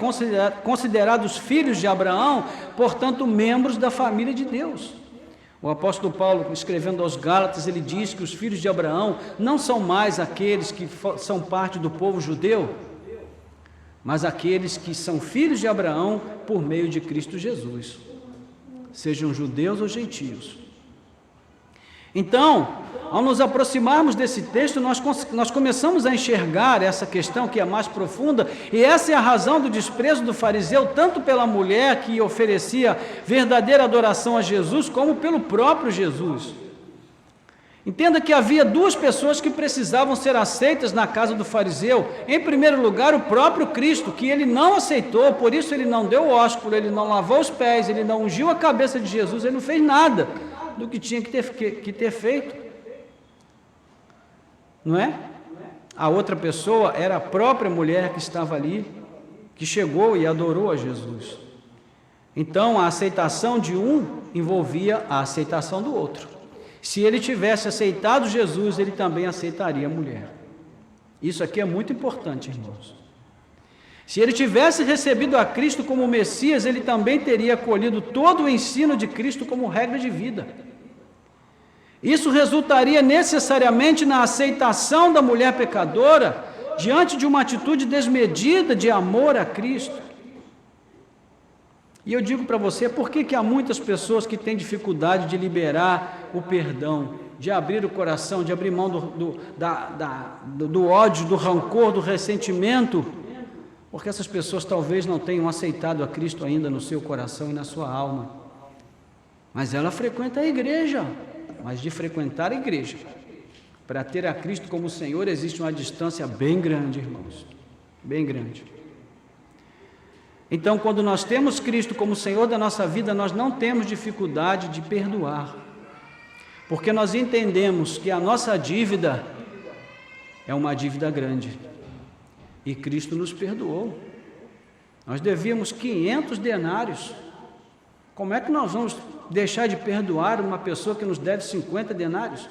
considerados filhos de Abraão, portanto membros da família de Deus. O apóstolo Paulo, escrevendo aos Gálatas, ele diz que os filhos de Abraão não são mais aqueles que são parte do povo judeu, mas aqueles que são filhos de Abraão por meio de Cristo Jesus, sejam judeus ou gentios. Então, ao nos aproximarmos desse texto, nós começamos a enxergar essa questão que é mais profunda, e essa é a razão do desprezo do fariseu, tanto pela mulher que oferecia verdadeira adoração a Jesus, como pelo próprio Jesus. Entenda que havia duas pessoas que precisavam ser aceitas na casa do fariseu. Em primeiro lugar, o próprio Cristo, que ele não aceitou, por isso ele não deu ósculo, ele não lavou os pés, ele não ungiu a cabeça de Jesus, ele não fez nada do que tinha que ter feito. Não é? A outra pessoa era a própria mulher que estava ali, que chegou e adorou a Jesus. Então, a aceitação de um envolvia a aceitação do outro. Se ele tivesse aceitado Jesus, ele também aceitaria a mulher. Isso aqui é muito importante, irmãos. Se ele tivesse recebido a Cristo como Messias, ele também teria acolhido todo o ensino de Cristo como regra de vida. Isso resultaria necessariamente na aceitação da mulher pecadora diante de uma atitude desmedida de amor a Cristo. E eu digo para você, por que há muitas pessoas que têm dificuldade de liberar o perdão, de abrir o coração, de abrir mão do ódio, do rancor, do ressentimento? Porque essas pessoas talvez não tenham aceitado a Cristo ainda no seu coração e na sua alma. Mas ela frequenta a igreja, mas de frequentar a igreja para ter a Cristo como Senhor existe uma distância bem grande, irmãos, bem grande. Então, quando nós temos Cristo como Senhor da nossa vida, nós não temos dificuldade de perdoar, porque nós entendemos que a nossa dívida é uma dívida grande, e Cristo nos perdoou. Nós devíamos 500 denários, como é que nós vamos deixar de perdoar uma pessoa que nos deve 50 denários?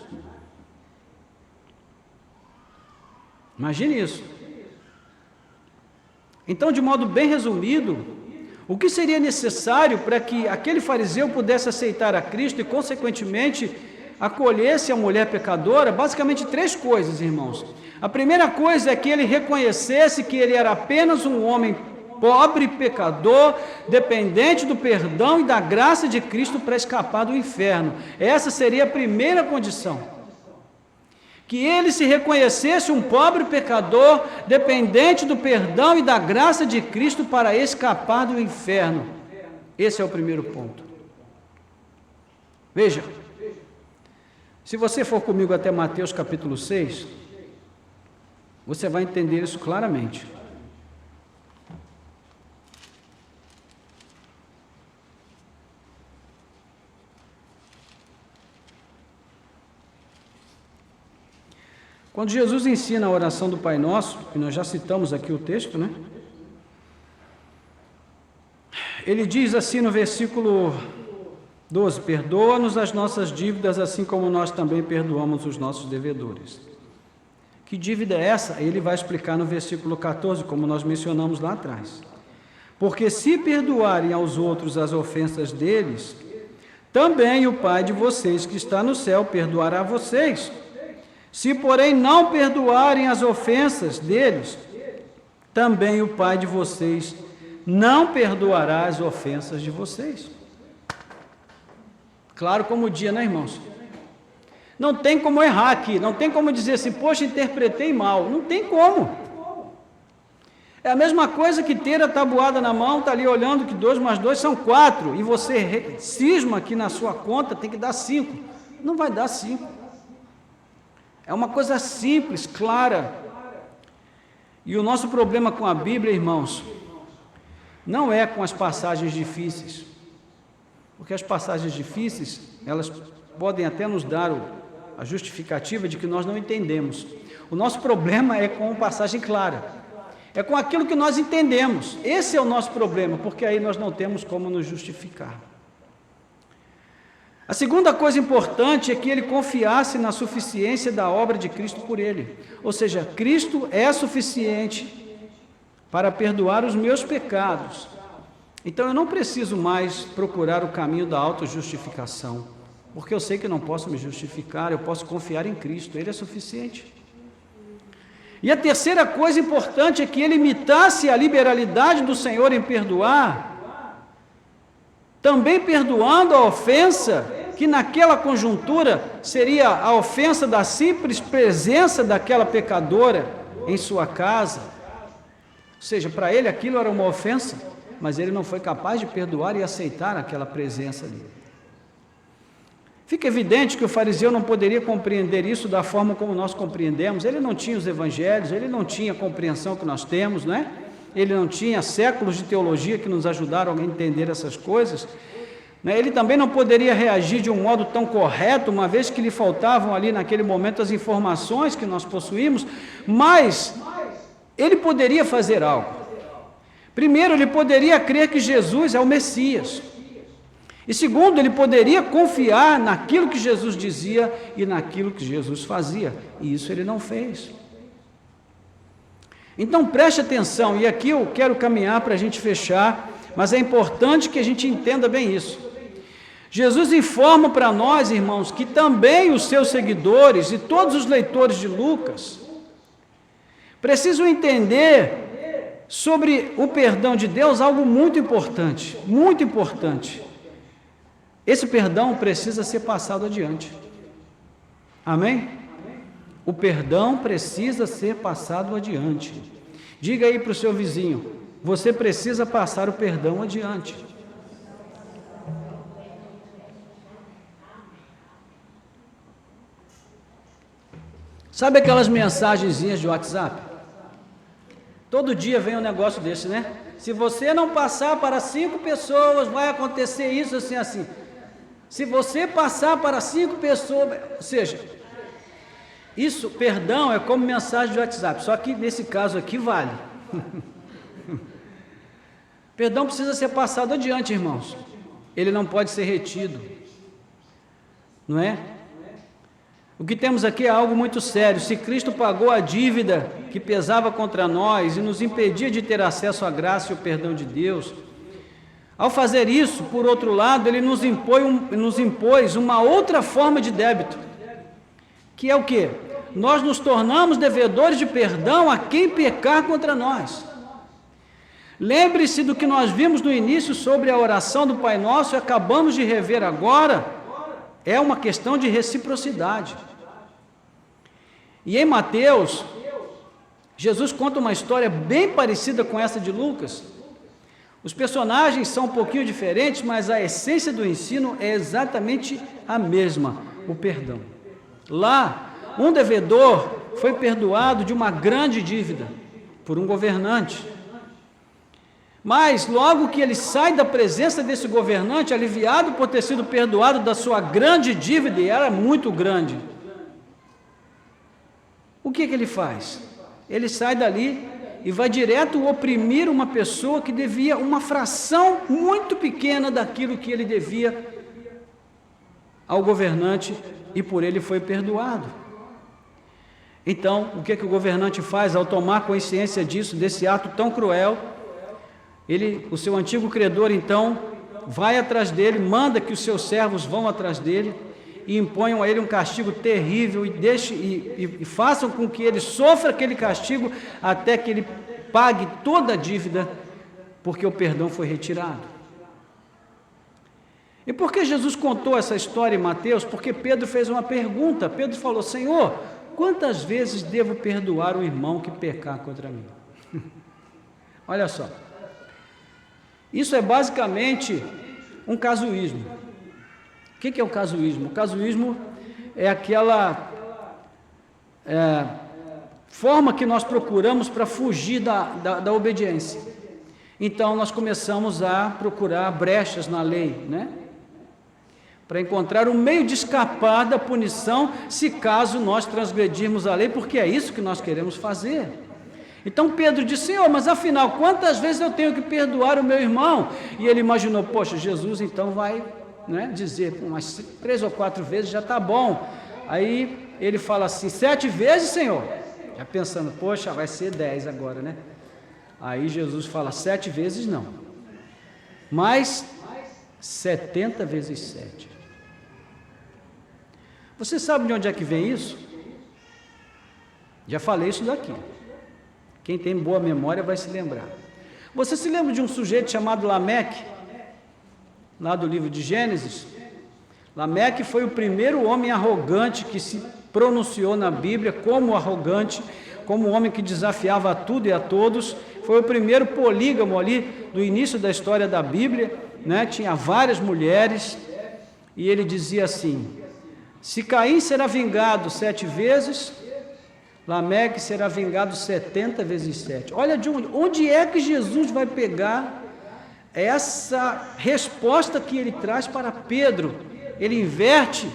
Imagine isso. Então, de modo bem resumido, o que seria necessário para que aquele fariseu pudesse aceitar a Cristo e, consequentemente, acolhesse a mulher pecadora? Basicamente 3 coisas, irmãos. A primeira coisa é que ele reconhecesse que ele era apenas um homem pobre, pecador, dependente do perdão e da graça de Cristo para escapar do inferno. Essa seria a primeira condição. Que ele se reconhecesse um pobre pecador, dependente do perdão e da graça de Cristo para escapar do inferno. Esse é o primeiro ponto. Veja, se você for comigo até Mateus capítulo 6, você vai entender isso claramente. Quando Jesus ensina a oração do Pai Nosso, e nós já citamos aqui o texto, né? Ele diz assim no versículo 12: perdoa-nos as nossas dívidas, assim como nós também perdoamos os nossos devedores. Que dívida é essa? Ele vai explicar no versículo 14, como nós mencionamos lá atrás. Porque se perdoarem aos outros as ofensas deles, também o Pai de vocês que está no céu perdoará vocês. Se, porém, não perdoarem as ofensas deles, também o Pai de vocês não perdoará as ofensas de vocês. Claro como o dia, né, irmãos? Não tem como errar aqui, não tem como dizer assim, poxa, interpretei mal. Não tem como. É a mesma coisa que ter a tabuada na mão, está ali olhando que 2 mais 2 são 4, e você cisma que na sua conta tem que dar 5. Não vai dar 5. É uma coisa simples, clara. E o nosso problema com a Bíblia, irmãos, não é com as passagens difíceis. Porque as passagens difíceis, elas podem até nos dar a justificativa de que nós não entendemos. O nosso problema é com a passagem clara. É com aquilo que nós entendemos. Esse é o nosso problema, porque aí nós não temos como nos justificar. A segunda coisa importante é que ele confiasse na suficiência da obra de Cristo por ele. Ou seja, Cristo é suficiente para perdoar os meus pecados. Então eu não preciso mais procurar o caminho da autojustificação, porque eu sei que não posso me justificar, eu posso confiar em Cristo, Ele é suficiente. E a terceira coisa importante é que ele imitasse a liberalidade do Senhor em perdoar, também perdoando a ofensa, que naquela conjuntura seria a ofensa da simples presença daquela pecadora em sua casa. Ou seja, para ele aquilo era uma ofensa, mas ele não foi capaz de perdoar e aceitar aquela presença ali. Fica evidente que o fariseu não poderia compreender isso da forma como nós compreendemos. Ele não tinha os evangelhos, ele não tinha a compreensão que nós temos, não é? Ele não tinha séculos de teologia que nos ajudaram a entender essas coisas. Ele também não poderia reagir de um modo tão correto, uma vez que lhe faltavam ali naquele momento as informações que nós possuímos, mas ele poderia fazer algo. Primeiro, ele poderia crer que Jesus é o Messias. E segundo, ele poderia confiar naquilo que Jesus dizia e naquilo que Jesus fazia. E isso ele não fez. Então preste atenção, e aqui eu quero caminhar para a gente fechar, mas é importante que a gente entenda bem isso. Jesus informa para nós, irmãos, que também os seus seguidores e todos os leitores de Lucas precisam entender sobre o perdão de Deus algo muito importante, muito importante. Esse perdão precisa ser passado adiante. Amém? O perdão precisa ser passado adiante. Diga aí para o seu vizinho, você precisa passar o perdão adiante. Sabe aquelas mensagenzinhas de WhatsApp? Todo dia vem um negócio desse, né? Se você não passar para 5 pessoas, vai acontecer isso, assim, assim. Se você passar para 5 pessoas, ou seja, isso, perdão, é como mensagem de WhatsApp, só que nesse caso aqui vale. Perdão precisa ser passado adiante, irmãos. Ele não pode ser retido, não é? O que temos aqui é algo muito sério. Se Cristo pagou a dívida que pesava contra nós e nos impedia de ter acesso à graça e ao perdão de Deus, ao fazer isso, por outro lado, ele nos impôs uma outra forma de débito, que é o quê? Nós nos tornamos devedores de perdão a quem pecar contra nós. Lembre-se do que nós vimos no início sobre a oração do Pai Nosso e acabamos de rever agora, é uma questão de reciprocidade. E em Mateus, Jesus conta uma história bem parecida com essa de Lucas. Os personagens são um pouquinho diferentes, mas a essência do ensino é exatamente a mesma, o perdão. Lá, um devedor foi perdoado de uma grande dívida por um governante. Mas logo que ele sai da presença desse governante, aliviado por ter sido perdoado da sua grande dívida, e era muito grande, o que ele faz? Ele sai dali e vai direto oprimir uma pessoa que devia uma fração muito pequena daquilo que ele devia ao governante, e por ele foi perdoado. Então, o que o governante faz ao tomar consciência disso, desse ato tão cruel? O seu antigo credor, então, vai atrás dele, manda que os seus servos vão atrás dele e imponham a ele um castigo terrível e façam com que ele sofra aquele castigo até que ele pague toda a dívida, porque o perdão foi retirado. E por que Jesus contou essa história em Mateus? Porque Pedro fez uma pergunta. Pedro falou: Senhor, quantas vezes devo perdoar o irmão que pecar contra mim? Olha só. Isso é basicamente um casuísmo. O que é o casuísmo? O casuísmo é aquela forma que nós procuramos para fugir da obediência. Então, nós começamos a procurar brechas na lei, né? Para encontrar um meio de escapar da punição, se caso nós transgredirmos a lei, porque é isso que nós queremos fazer. Então Pedro disse: Senhor, mas afinal, quantas vezes eu tenho que perdoar o meu irmão? E ele imaginou: poxa, Jesus então vai, né, dizer umas 3 ou 4 vezes já está bom. Aí ele fala assim: 7 vezes, Senhor? Já pensando: poxa, vai ser 10 agora, né? Aí Jesus fala: 7 vezes não, mas 70 vezes 7. Você sabe de onde é que vem isso? Já falei isso daqui. Quem tem boa memória vai se lembrar. Você se lembra de um sujeito chamado Lameque, lá do livro de Gênesis? Lameque foi o primeiro homem arrogante que se pronunciou na Bíblia como arrogante, como um homem que desafiava a tudo e a todos. Foi o primeiro polígamo ali do início da história da Bíblia, né? Tinha várias mulheres, e ele dizia assim: se Caim será vingado 7 vezes, Lameque será vingado 70 vezes 7. Olha de onde é que Jesus vai pegar essa resposta que ele traz para Pedro. Ele inverte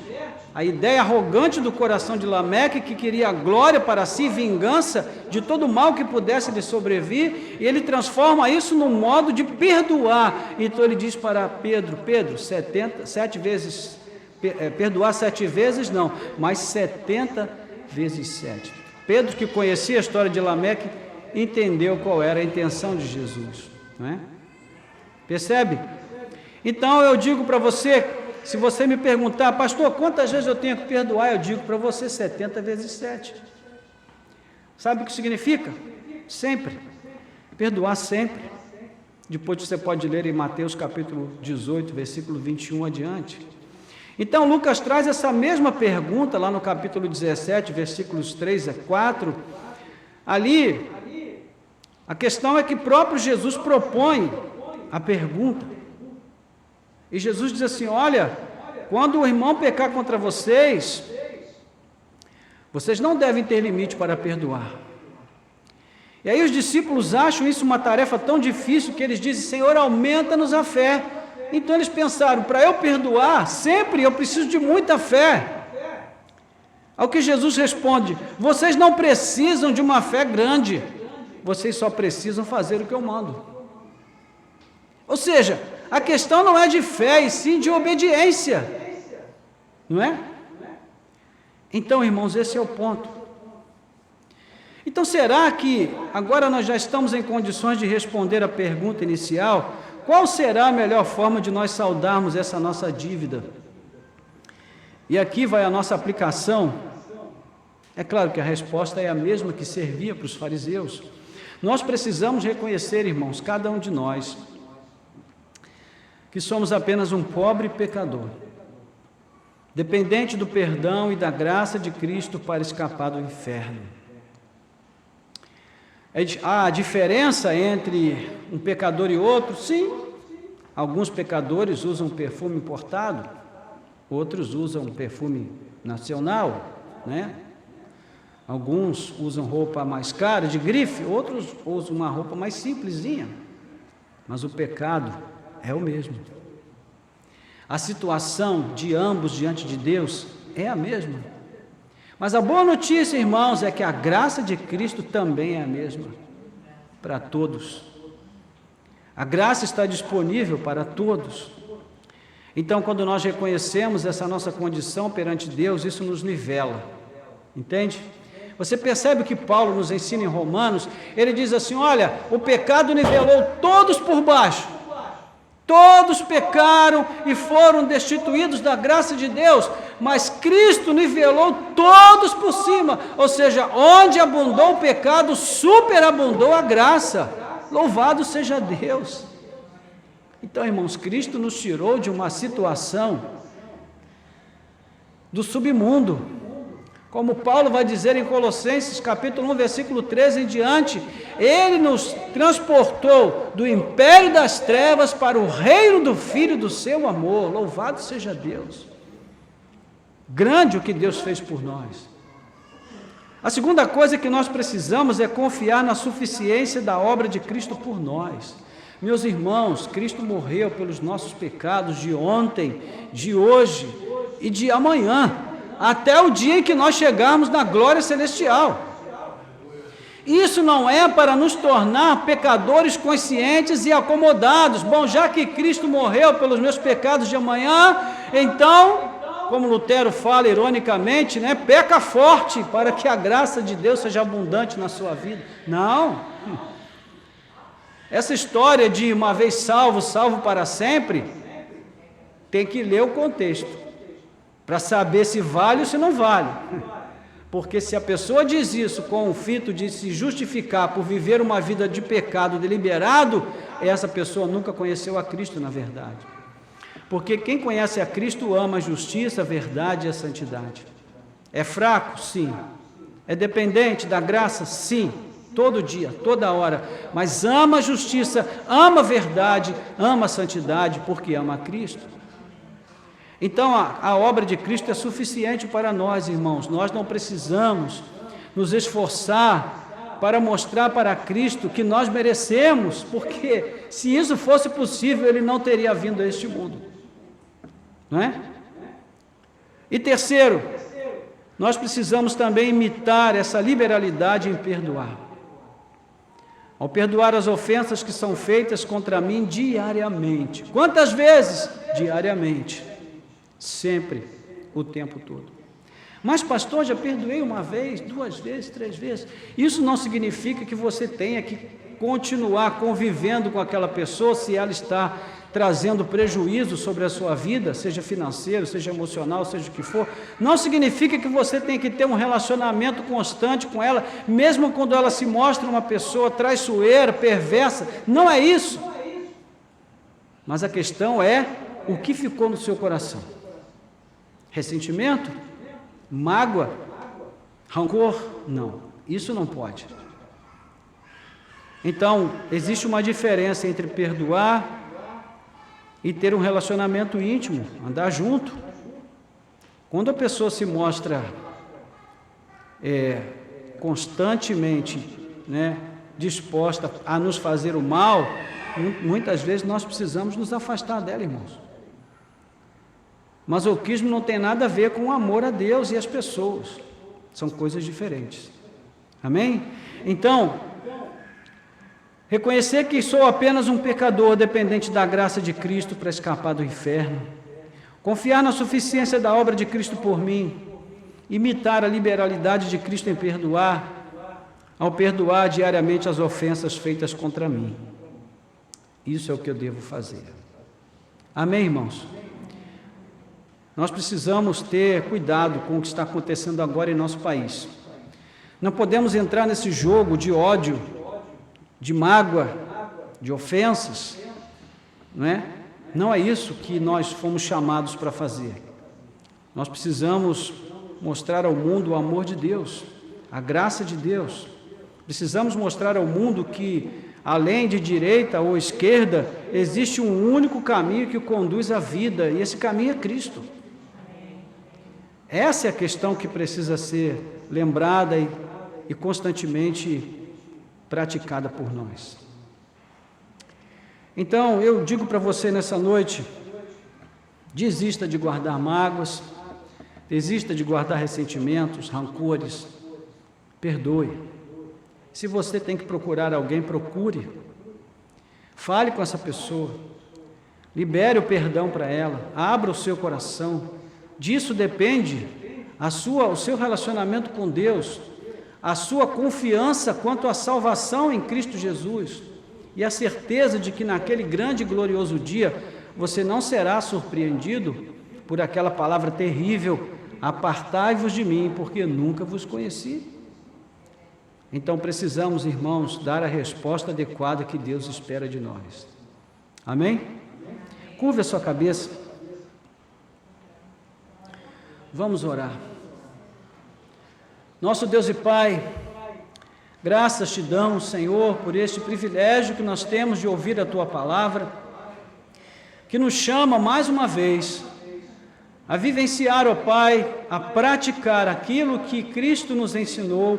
a ideia arrogante do coração de Lameque, que queria glória para si, vingança de todo mal que pudesse lhe sobrevir, e ele transforma isso num modo de perdoar. Então ele diz para Pedro, perdoar 7 vezes não, mas 70 vezes 7. Pedro, que conhecia a história de Lameque, entendeu qual era a intenção de Jesus, não é? Percebe? Então eu digo para você, se você me perguntar, pastor, quantas vezes eu tenho que perdoar? Eu digo para você 70 vezes 7. Sabe o que significa? Sempre. Perdoar sempre. Depois você pode ler em Mateus capítulo 18, versículo 21 adiante. Então Lucas traz essa mesma pergunta lá no capítulo 17, versículos 3 a 4. Ali, a questão é que próprio Jesus propõe a pergunta. E Jesus diz assim, olha, quando o irmão pecar contra vocês, vocês não devem ter limite para perdoar. E aí os discípulos acham isso uma tarefa tão difícil que eles dizem, Senhor, aumenta-nos a fé. Então eles pensaram, para eu perdoar, sempre eu preciso de muita fé. Ao que Jesus responde, vocês não precisam de uma fé grande, vocês só precisam fazer o que eu mando. Ou seja, a questão não é de fé, e sim de obediência, não é? Então, irmãos, esse é o ponto. Então, será que agora nós já estamos em condições de responder a pergunta inicial? Qual será a melhor forma de nós saldarmos essa nossa dívida? E aqui vai a nossa aplicação. É claro que a resposta é a mesma que servia para os fariseus. Nós precisamos reconhecer, irmãos, cada um de nós, que somos apenas um pobre pecador, dependente do perdão e da graça de Cristo para escapar do inferno. Há a diferença entre um pecador e outro? Sim. Alguns pecadores usam perfume importado, outros usam perfume nacional, né? Alguns usam roupa mais cara, de grife, outros usam uma roupa mais simplesinha, mas o pecado é o mesmo. A situação de ambos diante de Deus é a mesma. Mas a boa notícia, irmãos, é que a graça de Cristo também é a mesma para todos. A graça está disponível para todos. Então, quando nós reconhecemos essa nossa condição perante Deus, isso nos nivela. Entende? Você percebe o que Paulo nos ensina em Romanos? Ele diz assim, olha, o pecado nivelou todos por baixo. Todos pecaram e foram destituídos da graça de Deus, mas Cristo nivelou todos por cima, ou seja, onde abundou o pecado, superabundou a graça. Louvado seja Deus. Então, irmãos, Cristo nos tirou de uma situação do submundo. Como Paulo vai dizer em Colossenses, capítulo 1, versículo 13 em diante, Ele nos transportou do império das trevas para o reino do Filho do seu amor. Louvado seja Deus. Grande o que Deus fez por nós. A segunda coisa que nós precisamos é confiar na suficiência da obra de Cristo por nós. Meus irmãos, Cristo morreu pelos nossos pecados de ontem, de hoje e de amanhã, até o dia em que nós chegarmos na glória celestial. Isso não é para nos tornar pecadores conscientes e acomodados. Bom, já que Cristo morreu pelos meus pecados de amanhã, então, como Lutero fala ironicamente, né, peca forte para que a graça de Deus seja abundante na sua vida. Não. Essa história de uma vez salvo, salvo para sempre, tem que ler o contexto para saber se vale ou se não vale. Porque se a pessoa diz isso com o fito de se justificar por viver uma vida de pecado deliberado, essa pessoa nunca conheceu a Cristo na verdade. Porque quem conhece a Cristo ama a justiça, a verdade e a santidade. É fraco? Sim. É dependente da graça? Sim. Todo dia, toda hora. Mas ama a justiça, ama a verdade, ama a santidade, porque ama a Cristo. Então, a obra de Cristo é suficiente para nós, irmãos. Nós não precisamos nos esforçar para mostrar para Cristo que nós merecemos, porque se isso fosse possível, Ele não teria vindo a este mundo. Não é? E terceiro, nós precisamos também imitar essa liberalidade em perdoar. Ao perdoar as ofensas que são feitas contra mim diariamente. Quantas vezes? Diariamente. Sempre, o tempo todo. Mas, pastor, já perdoei uma vez, 2 vezes, 3 vezes. Isso não significa que você tenha que continuar convivendo com aquela pessoa se ela está trazendo prejuízo sobre a sua vida, seja financeiro, seja emocional, seja o que for. Não significa que você tem que ter um relacionamento constante com ela, mesmo quando ela se mostra uma pessoa traiçoeira, perversa. Não é isso. Mas a questão é o que ficou no seu coração. Ressentimento? Mágoa? Rancor? Não, isso não pode. Então, existe uma diferença entre perdoar e ter um relacionamento íntimo, andar junto. Quando a pessoa se mostra constantemente, disposta a nos fazer o mal, muitas vezes nós precisamos nos afastar dela, irmãos. Masoquismo não tem nada a ver com o amor a Deus e às pessoas, são coisas diferentes. Amém? Então, reconhecer que sou apenas um pecador dependente da graça de Cristo para escapar do inferno, confiar na suficiência da obra de Cristo por mim, imitar a liberalidade de Cristo em perdoar, ao perdoar diariamente as ofensas feitas contra mim. Isso é o que eu devo fazer. Amém, irmãos? Nós precisamos ter cuidado com o que está acontecendo agora em nosso país. Não podemos entrar nesse jogo de ódio, de mágoa, de ofensas, não é? Não é isso que nós fomos chamados para fazer. Nós precisamos mostrar ao mundo o amor de Deus, a graça de Deus. Precisamos mostrar ao mundo que, além de direita ou esquerda, existe um único caminho que o conduz à vida, e esse caminho é Cristo. Essa é a questão que precisa ser lembrada e constantemente praticada por nós. Então, eu digo para você nessa noite, desista de guardar mágoas, desista de guardar ressentimentos, rancores, perdoe. Se você tem que procurar alguém, procure. Fale com essa pessoa, libere o perdão para ela, abra o seu coração. Disso depende o seu relacionamento com Deus, a sua confiança quanto à salvação em Cristo Jesus e a certeza de que naquele grande e glorioso dia você não será surpreendido por aquela palavra terrível: apartai-vos de mim, porque nunca vos conheci. Então precisamos, irmãos, dar a resposta adequada que Deus espera de nós. Amém? Curve a sua cabeça. Vamos orar. Nosso Deus e Pai, graças te damos, Senhor, por este privilégio que nós temos de ouvir a Tua palavra, que nos chama mais uma vez a vivenciar, ó Pai, a praticar aquilo que Cristo nos ensinou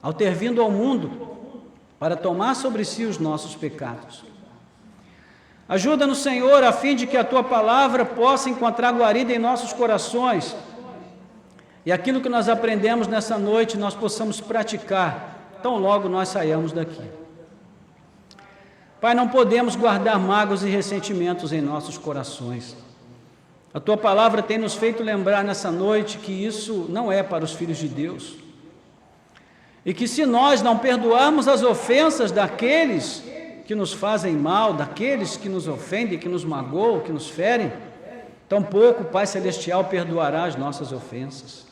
ao ter vindo ao mundo para tomar sobre si os nossos pecados. Ajuda-nos, Senhor, a fim de que a Tua palavra possa encontrar guarida em nossos corações e aquilo que nós aprendemos nessa noite nós possamos praticar, tão logo nós saiamos daqui. Pai, não podemos guardar mágoas e ressentimentos em nossos corações. A Tua palavra tem nos feito lembrar nessa noite que isso não é para os filhos de Deus. E que se nós não perdoarmos as ofensas daqueles que nos fazem mal, daqueles que nos ofendem, que nos magoam, que nos ferem, tampouco o Pai Celestial perdoará as nossas ofensas.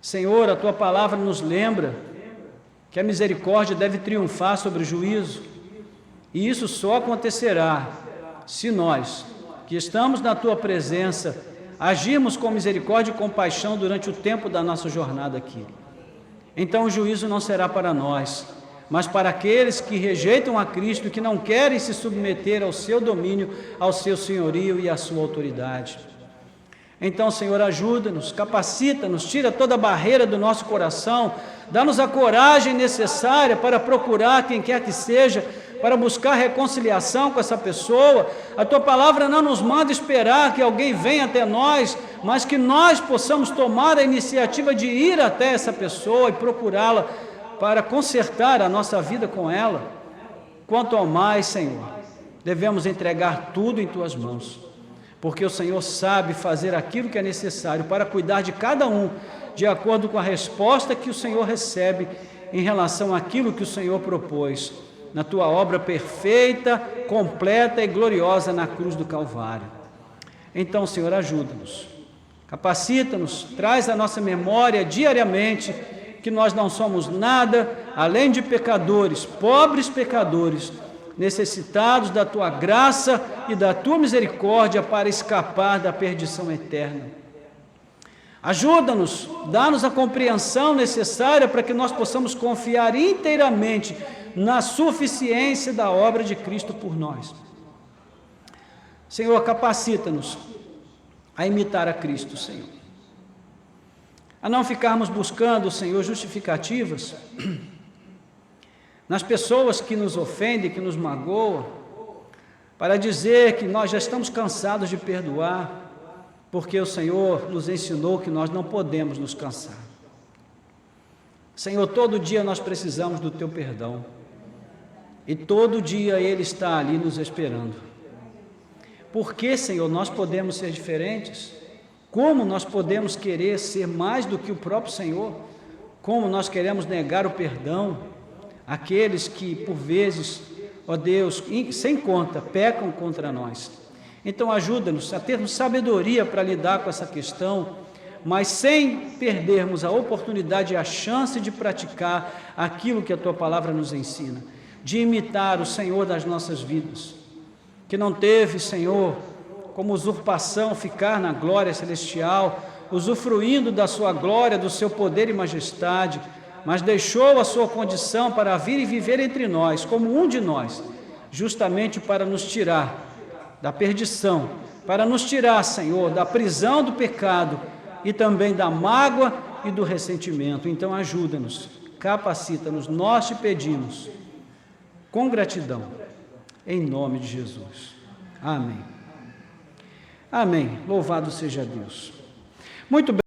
Senhor, a Tua palavra nos lembra que a misericórdia deve triunfar sobre o juízo, e isso só acontecerá se nós, que estamos na Tua presença, agirmos com misericórdia e compaixão durante o tempo da nossa jornada aqui. Então o juízo não será para nós, mas para aqueles que rejeitam a Cristo e que não querem se submeter ao seu domínio, ao seu senhorio e à sua autoridade. Então, Senhor, ajuda-nos, capacita-nos, tira toda a barreira do nosso coração, dá-nos a coragem necessária para procurar quem quer que seja, para buscar reconciliação com essa pessoa. A tua palavra não nos manda esperar que alguém venha até nós, mas que nós possamos tomar a iniciativa de ir até essa pessoa e procurá-la para consertar a nossa vida com ela. Quanto ao mais, Senhor, devemos entregar tudo em tuas mãos, porque o Senhor sabe fazer aquilo que é necessário para cuidar de cada um, de acordo com a resposta que o Senhor recebe em relação àquilo que o Senhor propôs na tua obra perfeita, completa e gloriosa na cruz do Calvário. Então, Senhor, ajuda-nos, capacita-nos, traz à nossa memória diariamente que nós não somos nada além de pecadores, pobres pecadores, necessitados da tua graça e da tua misericórdia para escapar da perdição eterna. Ajuda-nos, dá-nos a compreensão necessária para que nós possamos confiar inteiramente na suficiência da obra de Cristo por nós. Senhor, capacita-nos a imitar a Cristo, Senhor. A não ficarmos buscando, Senhor, justificativas nas pessoas que nos ofendem, que nos magoam, para dizer que nós já estamos cansados de perdoar, porque o Senhor nos ensinou que nós não podemos nos cansar. Senhor, todo dia nós precisamos do teu perdão, e todo dia Ele está ali nos esperando. Por que, Senhor, nós podemos ser diferentes? Como nós podemos querer ser mais do que o próprio Senhor? Como nós queremos negar o perdão àqueles que, por vezes, ó Deus, sem conta, pecam contra nós? Então ajuda-nos a termos sabedoria para lidar com essa questão, mas sem perdermos a oportunidade e a chance de praticar aquilo que a tua palavra nos ensina, de imitar o Senhor das nossas vidas, que não teve, Senhor, como usurpação ficar na glória celestial, usufruindo da sua glória, do seu poder e majestade, mas deixou a sua condição para vir e viver entre nós, como um de nós, justamente para nos tirar da perdição, para nos tirar, Senhor, da prisão do pecado e também da mágoa e do ressentimento. Então ajuda-nos, capacita-nos, nós te pedimos, com gratidão, em nome de Jesus. Amém. Amém. Louvado seja Deus. Muito bem.